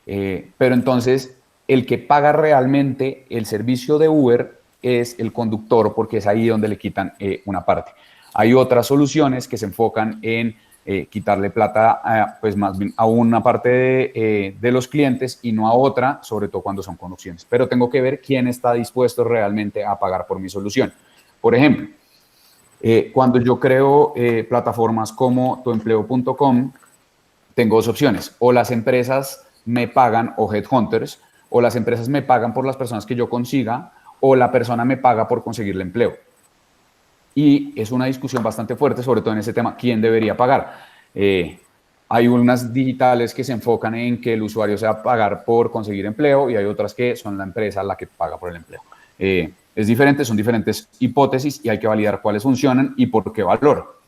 Pero entonces, el que paga realmente el servicio de Uber es el conductor, porque es ahí donde le quitan una parte. Hay otras soluciones que se enfocan en quitarle plata pues más bien a una parte de los clientes y no a otra, sobre todo cuando son conexiones. Pero tengo que ver quién está dispuesto realmente a pagar por mi solución. Por ejemplo, cuando yo creo plataformas como tuempleo.com, tengo 2 opciones. O las empresas me pagan, o headhunters, o las empresas me pagan por las personas que yo consiga, o la persona me paga por conseguirle empleo. Y es una discusión bastante fuerte, sobre todo en ese tema, ¿quién debería pagar? Hay unas digitales que se enfocan en que el usuario se va a pagar por conseguir empleo y hay otras que son la empresa la que paga por el empleo. Es diferente, son diferentes hipótesis y hay que validar cuáles funcionan y por qué valor.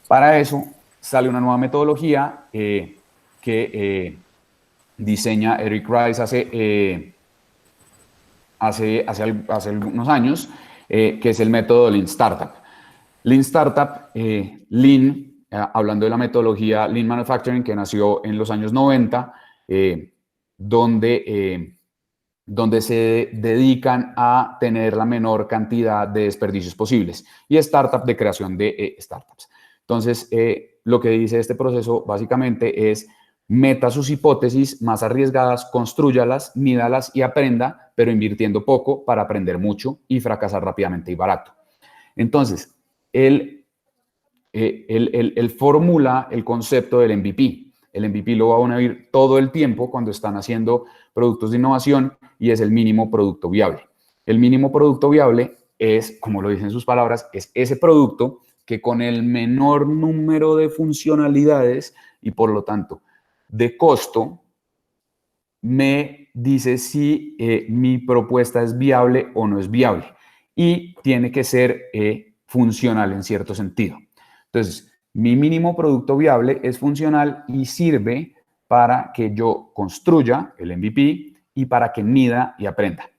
Para eso sale una nueva metodología que diseña Eric Rice hace hace algunos años, que es el método Lean Startup. Lean Startup, Lean, hablando de la metodología Lean Manufacturing, que nació en los años 90, donde se dedican a tener la menor cantidad de desperdicios posibles, y startup de creación de startups. Entonces, lo que dice este proceso básicamente es: meta sus hipótesis más arriesgadas, construyalas, mídalas y aprenda, pero invirtiendo poco para aprender mucho y fracasar rápidamente y barato. Entonces, él formula el concepto del MVP. El MVP lo van a oír todo el tiempo cuando están haciendo productos de innovación, y es el mínimo producto viable. El mínimo producto viable es, como lo dicen sus palabras, es ese producto que con el menor número de funcionalidades y por lo tanto de costo me dice si mi propuesta es viable o no es viable, y tiene que ser funcional en cierto sentido. Entonces, mi mínimo producto viable es funcional y sirve para que yo construya el MVP y para que mida y aprenda.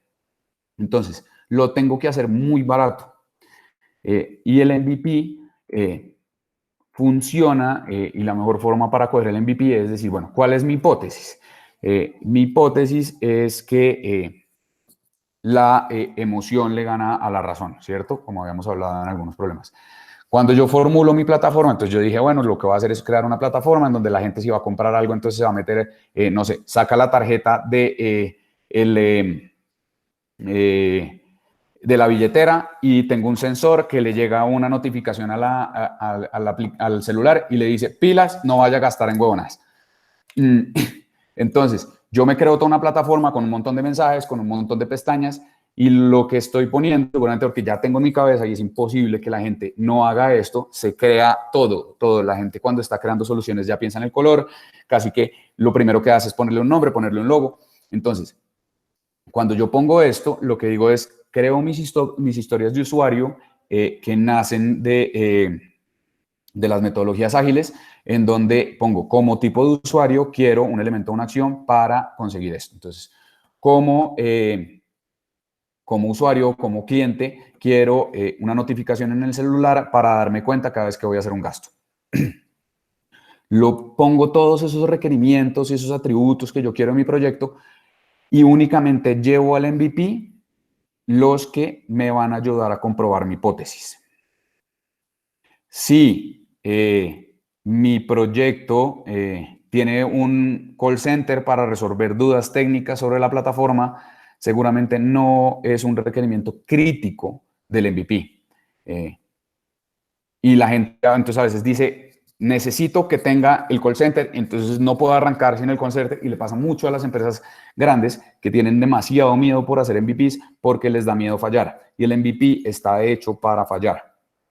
Entonces, lo tengo que hacer muy barato. Y el MVP funciona, y la mejor forma para coger el MVP es decir, bueno, ¿cuál es mi hipótesis? Mi hipótesis es que la emoción le gana a la razón, ¿cierto? Como habíamos hablado en algunos problemas. Cuando yo formulo mi plataforma, entonces yo dije, bueno, lo que voy a hacer es crear una plataforma en donde la gente, si va a comprar algo, entonces se va a meter, no sé, saca la tarjeta de la billetera y tengo un sensor que le llega una notificación al celular y le dice: pilas, no vaya a gastar en huevonas. Entonces, yo me creo toda una plataforma con un montón de mensajes, con un montón de pestañas, y lo que estoy poniendo, seguramente porque ya tengo en mi cabeza y es imposible que la gente no haga esto, se crea todo. La gente cuando está creando soluciones ya piensa en el color, casi que lo primero que hace es ponerle un nombre, ponerle un logo. Entonces, cuando yo pongo esto, lo que digo es: creo mis historias de usuario que nacen de las metodologías ágiles, en donde pongo como tipo de usuario quiero un elemento, una acción para conseguir esto. Entonces, como usuario, como cliente, quiero una notificación en el celular para darme cuenta cada vez que voy a hacer un gasto. Lo pongo todos esos requerimientos y esos atributos que yo quiero en mi proyecto, y únicamente llevo al MVP los que me van a ayudar a comprobar mi hipótesis. Si mi proyecto tiene un call center para resolver dudas técnicas sobre la plataforma, seguramente no es un requerimiento crítico del MVP. Y la gente entonces a veces dice: necesito que tenga el call center, entonces no puedo arrancar sin el call center, y le pasa mucho a las empresas grandes que tienen demasiado miedo por hacer MVPs porque les da miedo fallar, y el MVP está hecho para fallar.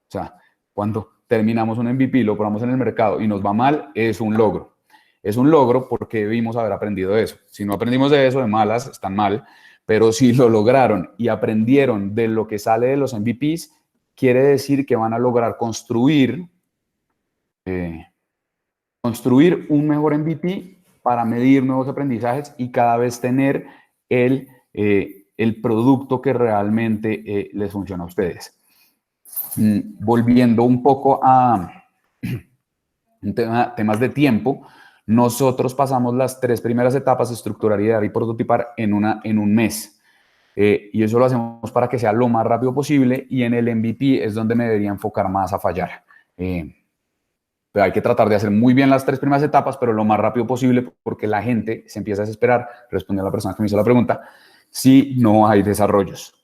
O sea, cuando terminamos un MVP, lo ponemos en el mercado y nos va mal, es un logro. Es un logro porque debimos haber aprendido de eso. Si no aprendimos de eso, de malas, están mal, pero si lo lograron y aprendieron de lo que sale de los MVPs, quiere decir que van a lograr construir un mejor MVP para medir nuevos aprendizajes y cada vez tener el producto que realmente les funciona a ustedes. Volviendo un poco a temas de tiempo, nosotros pasamos las 3 primeras etapas, estructurar, idear y prototipar, en un mes. Y eso lo hacemos para que sea lo más rápido posible, y en el MVP es donde me debería enfocar más a fallar. Pero hay que tratar de hacer muy bien las 3 primeras etapas, pero lo más rápido posible, porque la gente se empieza a desesperar, respondiendo a la persona que me hizo la pregunta, si no hay desarrollos.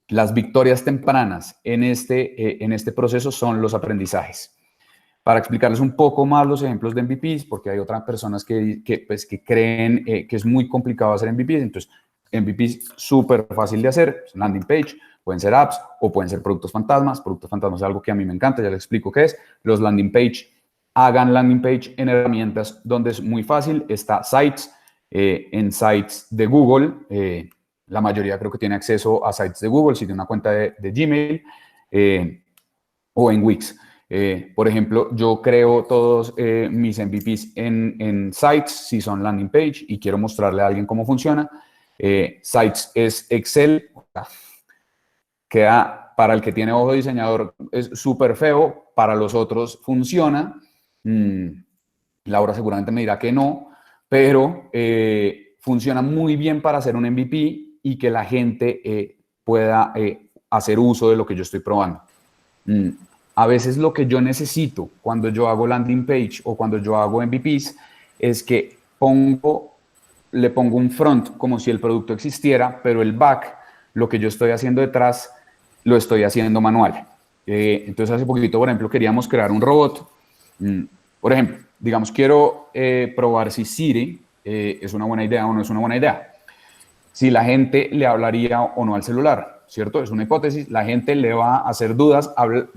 Las victorias tempranas en este proceso son los aprendizajes. Para explicarles un poco más los ejemplos de MVPs, porque hay otras personas que creen que es muy complicado hacer MVPs. Entonces, MVPs súper fácil de hacer, landing page, pueden ser apps o pueden ser productos fantasmas. Productos fantasmas es algo que a mí me encanta, ya les explico qué es. Los landing page, hagan landing page en herramientas donde es muy fácil. Está Sites, en Sites de Google. La mayoría creo que tiene acceso a Sites de Google si tiene una cuenta de Gmail, o en Wix. Por ejemplo, yo creo todos mis MVPs en Sites si son landing page y quiero mostrarle a alguien cómo funciona. Sites es Excel, queda para el que tiene ojo de diseñador, es súper feo, para los otros funciona. Laura seguramente me dirá que no, pero funciona muy bien para hacer un MVP y que la gente pueda hacer uso de lo que yo estoy probando. A veces lo que yo necesito cuando yo hago landing page o cuando yo hago MVPs es que le pongo un front como si el producto existiera, pero el back, lo que yo estoy haciendo detrás, lo estoy haciendo manual. Entonces hace poquito, por ejemplo, queríamos crear un robot. Por ejemplo, digamos, quiero probar si Siri es una buena idea o no es una buena idea. Si la gente le hablaría o no al celular, ¿cierto? Es una hipótesis. La gente le va a hacer dudas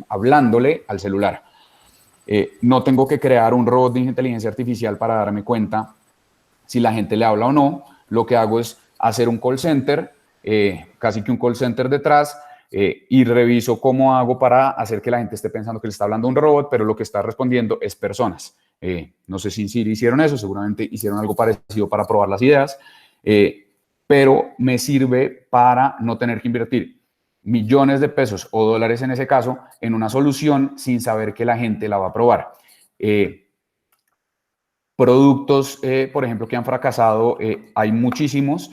hablándole al celular. No tengo que crear un robot de inteligencia artificial para darme cuenta si la gente le habla o no. Lo que hago es hacer un call center, casi que un call center detrás, y reviso cómo hago para hacer que la gente esté pensando que le está hablando un robot, pero lo que está respondiendo es personas. No sé si Siri hicieron eso, seguramente hicieron algo parecido para probar las ideas, pero me sirve para no tener que invertir millones de pesos o dólares en ese caso en una solución sin saber que la gente la va a probar. Productos, por ejemplo, que han fracasado, hay muchísimos.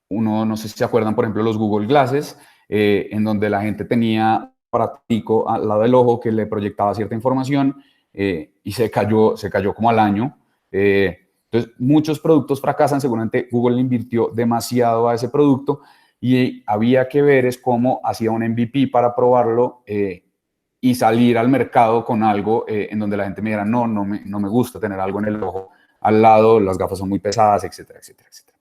Uno, no sé si se acuerdan, por ejemplo, los Google Glasses, en donde la gente tenía un aparatico al lado del ojo que le proyectaba cierta información y se cayó como al año. Entonces, muchos productos fracasan. Seguramente Google le invirtió demasiado a ese producto y había que ver es cómo hacía un MVP para probarlo y salir al mercado con algo en donde la gente me dijera, no me gusta tener algo en el ojo al lado, las gafas son muy pesadas, etcétera, etcétera, etcétera.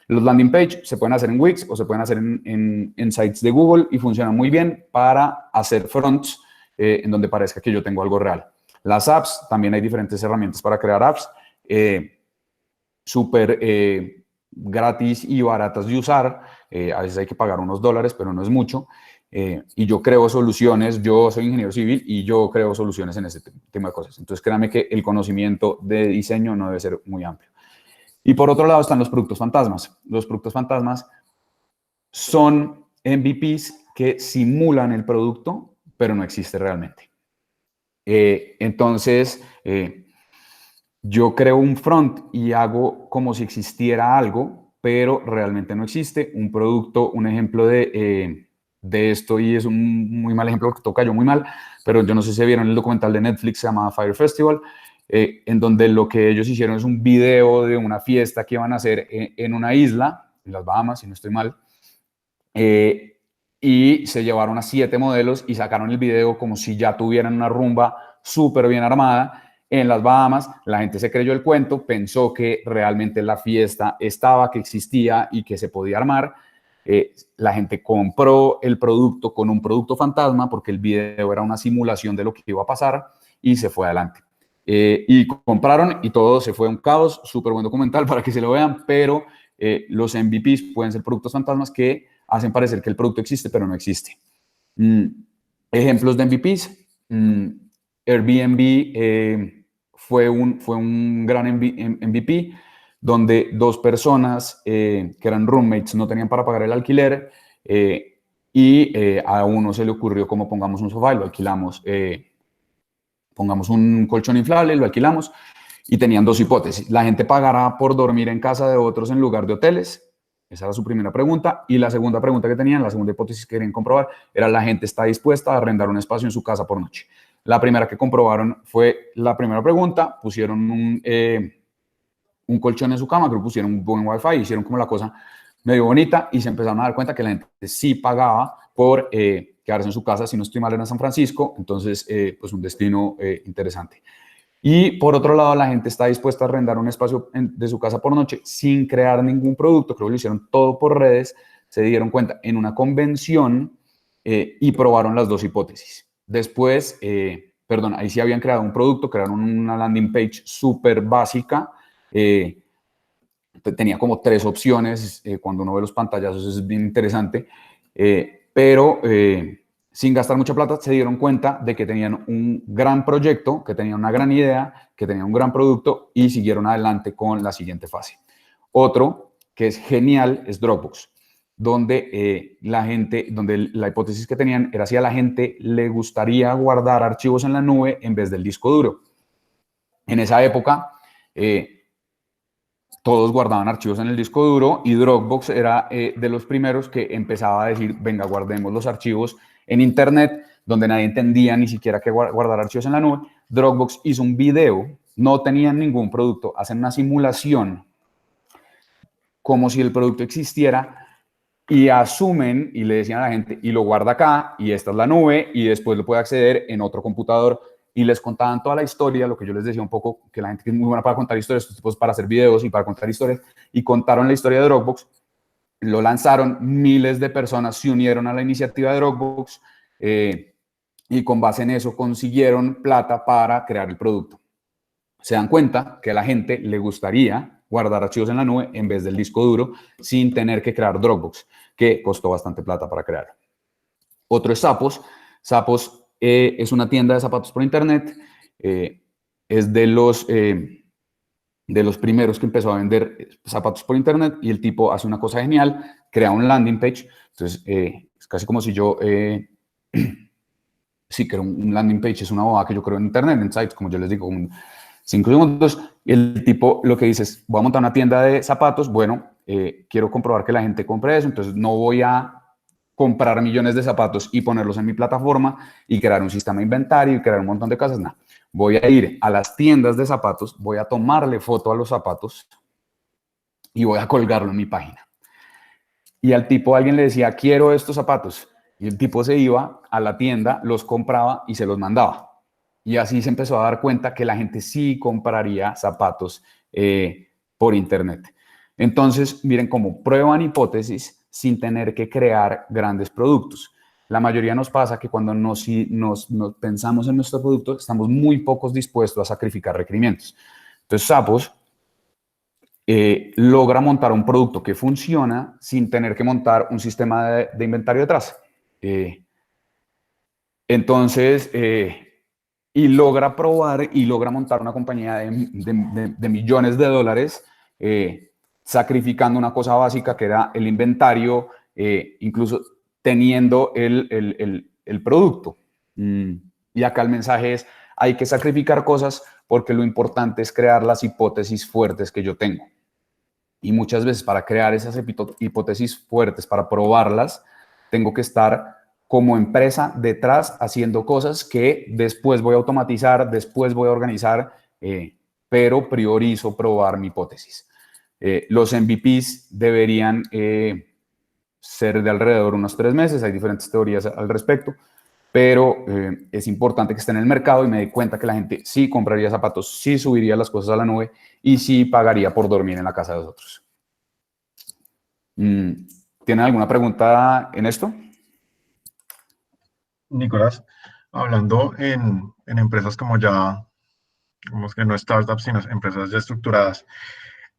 Los landing page se pueden hacer en Wix o se pueden hacer en sites de Google y funcionan muy bien para hacer fronts en donde parezca que yo tengo algo real. Las apps, también hay diferentes herramientas para crear apps, súper gratis y baratas de usar. A veces hay que pagar unos dólares, pero no es mucho. Y yo creo soluciones, yo soy ingeniero civil y yo creo soluciones en ese tema de cosas. Entonces, créanme que el conocimiento de diseño no debe ser muy amplio. Y por otro lado están los productos fantasmas. Los productos fantasmas son MVPs que simulan el producto, pero no existe realmente. Entonces, yo creo un front y hago como si existiera algo, pero realmente no existe. Un producto, un ejemplo de esto, y es un muy mal ejemplo porque todo cayó muy mal, pero yo no sé si vieron el documental de Netflix, se llama Fire Festival, en donde lo que ellos hicieron es un video de una fiesta que iban a hacer en una isla, en las Bahamas, si no estoy mal, y se llevaron a 7 modelos y sacaron el video como si ya tuvieran una rumba súper bien armada en las Bahamas. La gente se creyó el cuento, pensó que realmente la fiesta estaba, que existía y que se podía armar. La gente compró el producto con un producto fantasma porque el video era una simulación de lo que iba a pasar y se fue adelante. Y compraron y todo se fue a un caos. Súper buen documental para que se lo vean, pero los MVPs pueden ser productos fantasmas que hacen parecer que el producto existe, pero no existe. Ejemplos de MVPs. Airbnb fue un gran MVP donde 2 personas que eran roommates no tenían para pagar el alquiler y a uno se le ocurrió como pongamos un sofá y lo alquilamos, pongamos un colchón inflable, lo alquilamos y tenían 2 hipótesis. La gente pagará por dormir en casa de otros en lugar de hoteles. Esa era su primera pregunta. Y la segunda pregunta que tenían, la segunda hipótesis que querían comprobar, era la gente está dispuesta a arrendar un espacio en su casa por noche. La primera que comprobaron fue la primera pregunta, pusieron un colchón en su cama, creo que pusieron un buen wifi, hicieron como la cosa medio bonita y se empezaron a dar cuenta que la gente sí pagaba por quedarse en su casa, si no estoy mal era San Francisco, entonces pues un destino interesante. Y por otro lado, la gente está dispuesta a arrendar un espacio de su casa por noche sin crear ningún producto, creo que lo hicieron todo por redes, se dieron cuenta en una convención y probaron las 2 hipótesis. Después, ahí sí habían creado un producto, crearon una landing page súper básica, tenía como 3 opciones, cuando uno ve los pantallazos es bien interesante, pero sin gastar mucha plata se dieron cuenta de que tenían un gran proyecto, que tenían una gran idea, que tenían un gran producto y siguieron adelante con la siguiente fase. Otro que es genial, es Dropbox, donde donde la hipótesis que tenían era si a la gente le gustaría guardar archivos en la nube en vez del disco duro. En esa época, todos guardaban archivos en el disco duro y Dropbox era de los primeros que empezaba a decir, venga, guardemos los archivos en Internet, donde nadie entendía ni siquiera que guardar archivos en la nube. Dropbox hizo un video, no tenían ningún producto, hacen una simulación como si el producto existiera y asumen y le decían a la gente, y lo guarda acá, y esta es la nube, y después lo puede acceder en otro computador, y les contaban toda la historia, lo que yo les decía un poco, que la gente que es muy buena para contar historias, pues para hacer videos y para contar historias, y contaron la historia de Dropbox, lo lanzaron, miles de personas se unieron a la iniciativa de Dropbox, y con base en eso consiguieron plata para crear el producto. Se dan cuenta que a la gente le gustaría guardar archivos en la nube en vez del disco duro sin tener que crear Dropbox, que costó bastante plata para crear. Otro es Zappos. Zappos es una tienda de zapatos por internet. Es de los primeros que empezó a vender zapatos por internet y el tipo hace una cosa genial, crea un landing page. Entonces, es casi como si yo... sí, creo un landing page, es una bobada que yo creo en internet, en sites, como yo les digo, 5 segundos, y el tipo lo que dice es, voy a montar una tienda de zapatos, bueno, quiero comprobar que la gente compre eso, entonces no voy a comprar millones de zapatos y ponerlos en mi plataforma y crear un sistema de inventario y crear un montón de cosas, no. Voy a ir a las tiendas de zapatos, voy a tomarle foto a los zapatos y voy a colgarlo en mi página. Y al tipo alguien le decía, quiero estos zapatos, y el tipo se iba a la tienda, los compraba y se los mandaba. Y así se empezó a dar cuenta que la gente sí compraría zapatos por internet. Entonces, miren cómo prueban hipótesis sin tener que crear grandes productos. La mayoría nos pasa que cuando nos pensamos en nuestro producto, estamos muy pocos dispuestos a sacrificar requerimientos. Entonces, Zappos logra montar un producto que funciona sin tener que montar un sistema de inventario detrás. Entonces, y logra probar y logra montar una compañía de millones de dólares, sacrificando una cosa básica que era el inventario, incluso teniendo el producto. Y acá el mensaje es, hay que sacrificar cosas porque lo importante es crear las hipótesis fuertes que yo tengo. Y muchas veces para crear esas hipótesis fuertes, para probarlas, tengo que estar como empresa detrás haciendo cosas que después voy a automatizar, después voy a organizar, pero priorizo probar mi hipótesis. Los MVPs deberían ser de alrededor de unos 3 meses, hay diferentes teorías al respecto, pero es importante que esté en el mercado y me dé cuenta que la gente sí compraría zapatos, sí subiría las cosas a la nube y sí pagaría por dormir en la casa de los otros. ¿Tienen alguna pregunta en esto? Nicolás, hablando en empresas como ya, como que no startups, sino empresas ya estructuradas,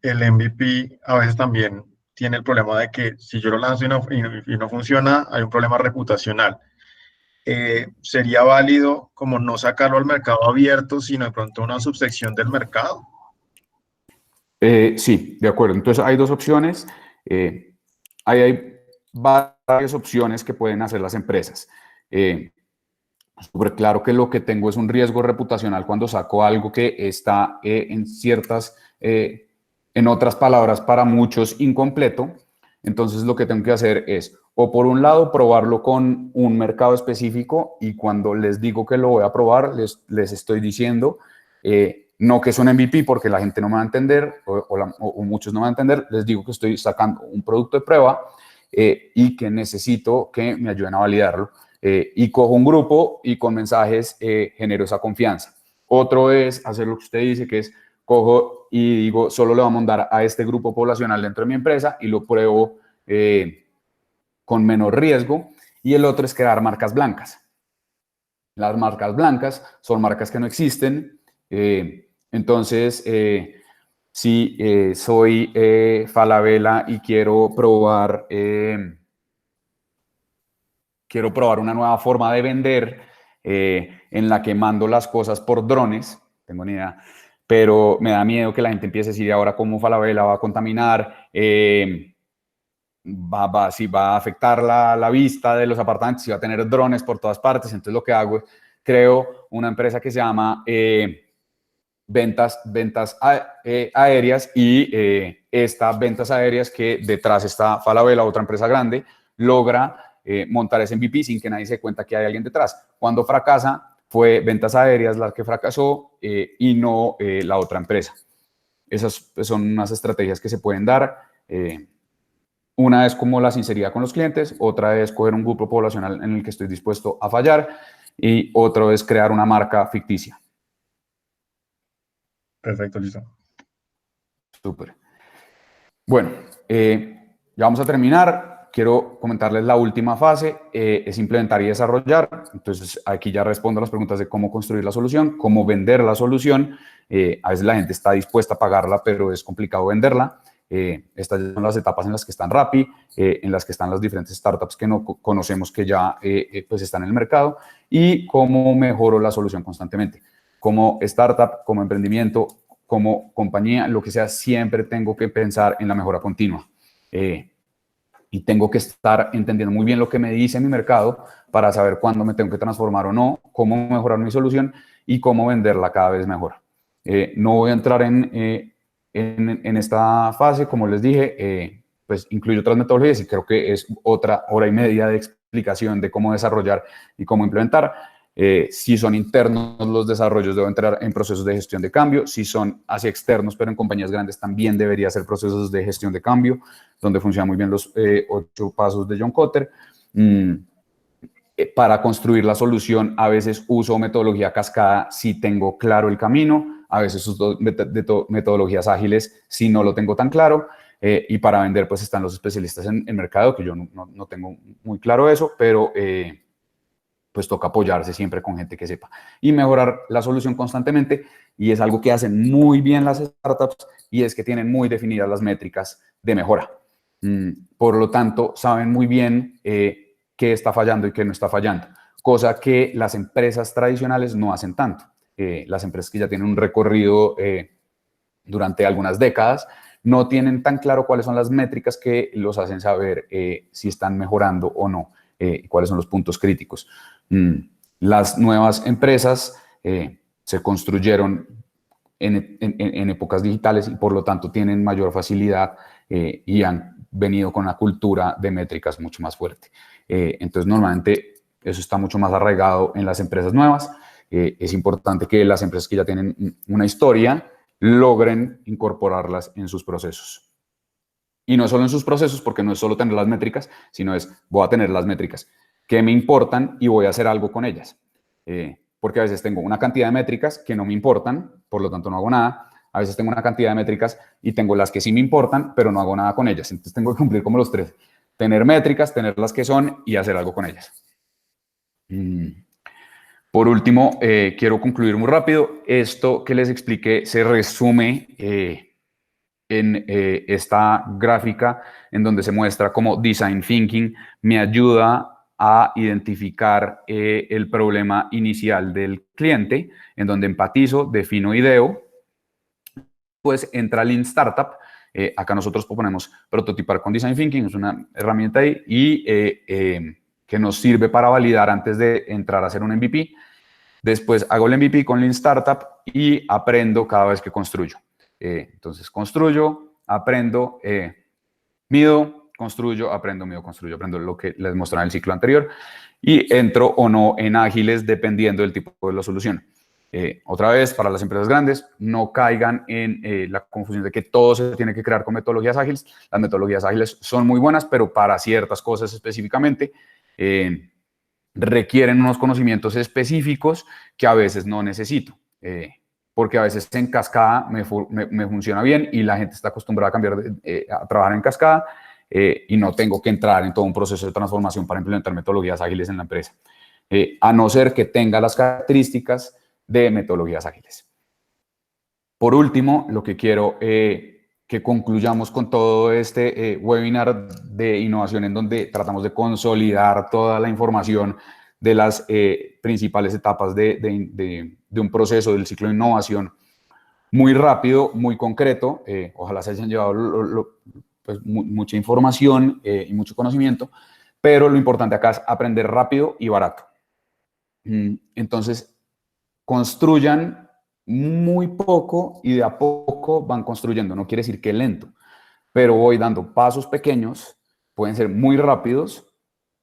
el MVP a veces también tiene el problema de que si yo lo lanzo y no funciona, hay un problema reputacional. ¿Sería válido como no sacarlo al mercado abierto, sino de pronto una subsección del mercado? Sí, de acuerdo. Entonces hay dos opciones. Hay varias opciones que pueden hacer las empresas. Súper claro que lo que tengo es un riesgo reputacional cuando saco algo que está en otras palabras, para muchos incompleto. Entonces lo que tengo que hacer es, o por un lado, probarlo con un mercado específico y cuando les digo que lo voy a probar, les estoy diciendo, no que es un MVP porque la gente no me va a entender o muchos no me van a entender, les digo que estoy sacando un producto de prueba y que necesito que me ayuden a validarlo. Y cojo un grupo y con mensajes genero esa confianza. Otro es hacer lo que usted dice, que es cojo y digo, solo le vamos a mandar a este grupo poblacional dentro de mi empresa y lo pruebo con menos riesgo. Y el otro es crear marcas blancas. Las marcas blancas son marcas que no existen. Entonces, si soy Falabella y quiero probar una nueva forma de vender en la que mando las cosas por drones, tengo ni idea, pero me da miedo que la gente empiece a decir, ahora cómo Falabella va a contaminar, si va a afectar la vista de los apartamentos, si va a tener drones por todas partes. Entonces lo que hago es creo una empresa que se llama ventas aéreas, y estas ventas aéreas, que detrás está Falabella, otra empresa grande, logra montar ese MVP sin que nadie se dé cuenta que hay alguien detrás. Cuando fracasa, fue ventas aéreas la que fracasó y no la otra empresa. Esas son unas estrategias que se pueden dar. Una es como la sinceridad con los clientes, otra es coger un grupo poblacional en el que estoy dispuesto a fallar, y otro es crear una marca ficticia. Perfecto, listo. Súper. Bueno, ya vamos a terminar. Quiero comentarles la última fase, es implementar y desarrollar. Entonces, aquí ya respondo a las preguntas de cómo construir la solución, cómo vender la solución. A veces la gente está dispuesta a pagarla, pero es complicado venderla. Estas son las etapas en las que están Rappi, en las que están las diferentes startups que no conocemos, que ya pues están en el mercado, y cómo mejoro la solución constantemente. Como startup, como emprendimiento, como compañía, lo que sea, siempre tengo que pensar en la mejora continua. Y tengo que estar entendiendo muy bien lo que me dice mi mercado para saber cuándo me tengo que transformar o no, cómo mejorar mi solución y cómo venderla cada vez mejor. No voy a entrar en esta fase, como les dije, pues incluyo otras metodologías y creo que es otra hora y media de explicación de cómo desarrollar y cómo implementar. Si son internos los desarrollos, debo entrar en procesos de gestión de cambio. Si son hacia externos, pero en compañías grandes, también debería hacer procesos de gestión de cambio, donde funcionan muy bien los 8 pasos de John Kotter. Para construir la solución, a veces uso metodología cascada si tengo claro el camino, a veces uso metodologías ágiles si no lo tengo tan claro, y para vender pues están los especialistas en mercado, que yo no tengo muy claro eso, pero pues toca apoyarse siempre con gente que sepa y mejorar la solución constantemente. Y es algo que hacen muy bien las startups, y es que tienen muy definidas las métricas de mejora. Por lo tanto, saben muy bien qué está fallando y qué no está fallando, cosa que las empresas tradicionales no hacen tanto. Las empresas que ya tienen un recorrido durante algunas décadas no tienen tan claro cuáles son las métricas que los hacen saber si están mejorando o no, y cuáles son los puntos críticos. Las nuevas empresas se construyeron en épocas digitales y por lo tanto tienen mayor facilidad y han venido con una cultura de métricas mucho más fuerte. Entonces, normalmente eso está mucho más arraigado en las empresas nuevas. Es importante que las empresas que ya tienen una historia logren incorporarlas en sus procesos. Y no solo en sus procesos, porque no es solo tener las métricas, sino es, voy a tener las métricas que me importan y voy a hacer algo con ellas. Porque a veces tengo una cantidad de métricas que no me importan, por lo tanto no hago nada. A veces tengo una cantidad de métricas y tengo las que sí me importan, pero no hago nada con ellas. Entonces tengo que cumplir como los tres. Tener métricas, tener las que son y hacer algo con ellas. Por último, quiero concluir muy rápido. Esto que les expliqué se resume en esta gráfica en donde se muestra cómo Design Thinking me ayuda a identificar el problema inicial del cliente, en donde empatizo, defino ideo, pues entra Lean Startup. Acá nosotros proponemos prototipar con Design Thinking, es una herramienta ahí, y que nos sirve para validar antes de entrar a hacer un MVP. Después hago el MVP con Lean Startup y aprendo cada vez que construyo. Entonces construyo, aprendo, mido, construyo, aprendo, mido, construyo, aprendo, lo que les mostré en el ciclo anterior, y entro o no en ágiles dependiendo del tipo de la solución. Otra vez, para las empresas grandes, no caigan en la confusión de que todo se tiene que crear con metodologías ágiles. Las metodologías ágiles son muy buenas, pero para ciertas cosas específicamente requieren unos conocimientos específicos que a veces no necesito. Porque a veces en cascada me funciona bien y la gente está acostumbrada a cambiar a trabajar en cascada, y no tengo que entrar en todo un proceso de transformación para implementar metodologías ágiles en la empresa, a no ser que tenga las características de metodologías ágiles. Por último, lo que quiero que concluyamos con todo este webinar de innovación, en donde tratamos de consolidar toda la información de las principales etapas de un proceso del ciclo de innovación. muy rápido, muy concreto. Ojalá se hayan llevado pues, mucha información y mucho conocimiento, pero lo importante acá es aprender rápido y barato. Entonces, construyan muy poco y de a poco van construyendo. No quiere decir que lento, pero voy dando pasos pequeños, pueden ser muy rápidos,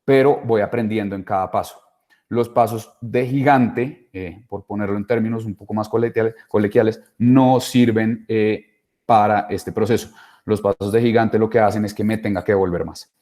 pero voy aprendiendo en cada paso. Los pasos de gigante, por ponerlo en términos un poco más colequiales, no sirven para este proceso. Los pasos de gigante lo que hacen es que me tenga que devolver más.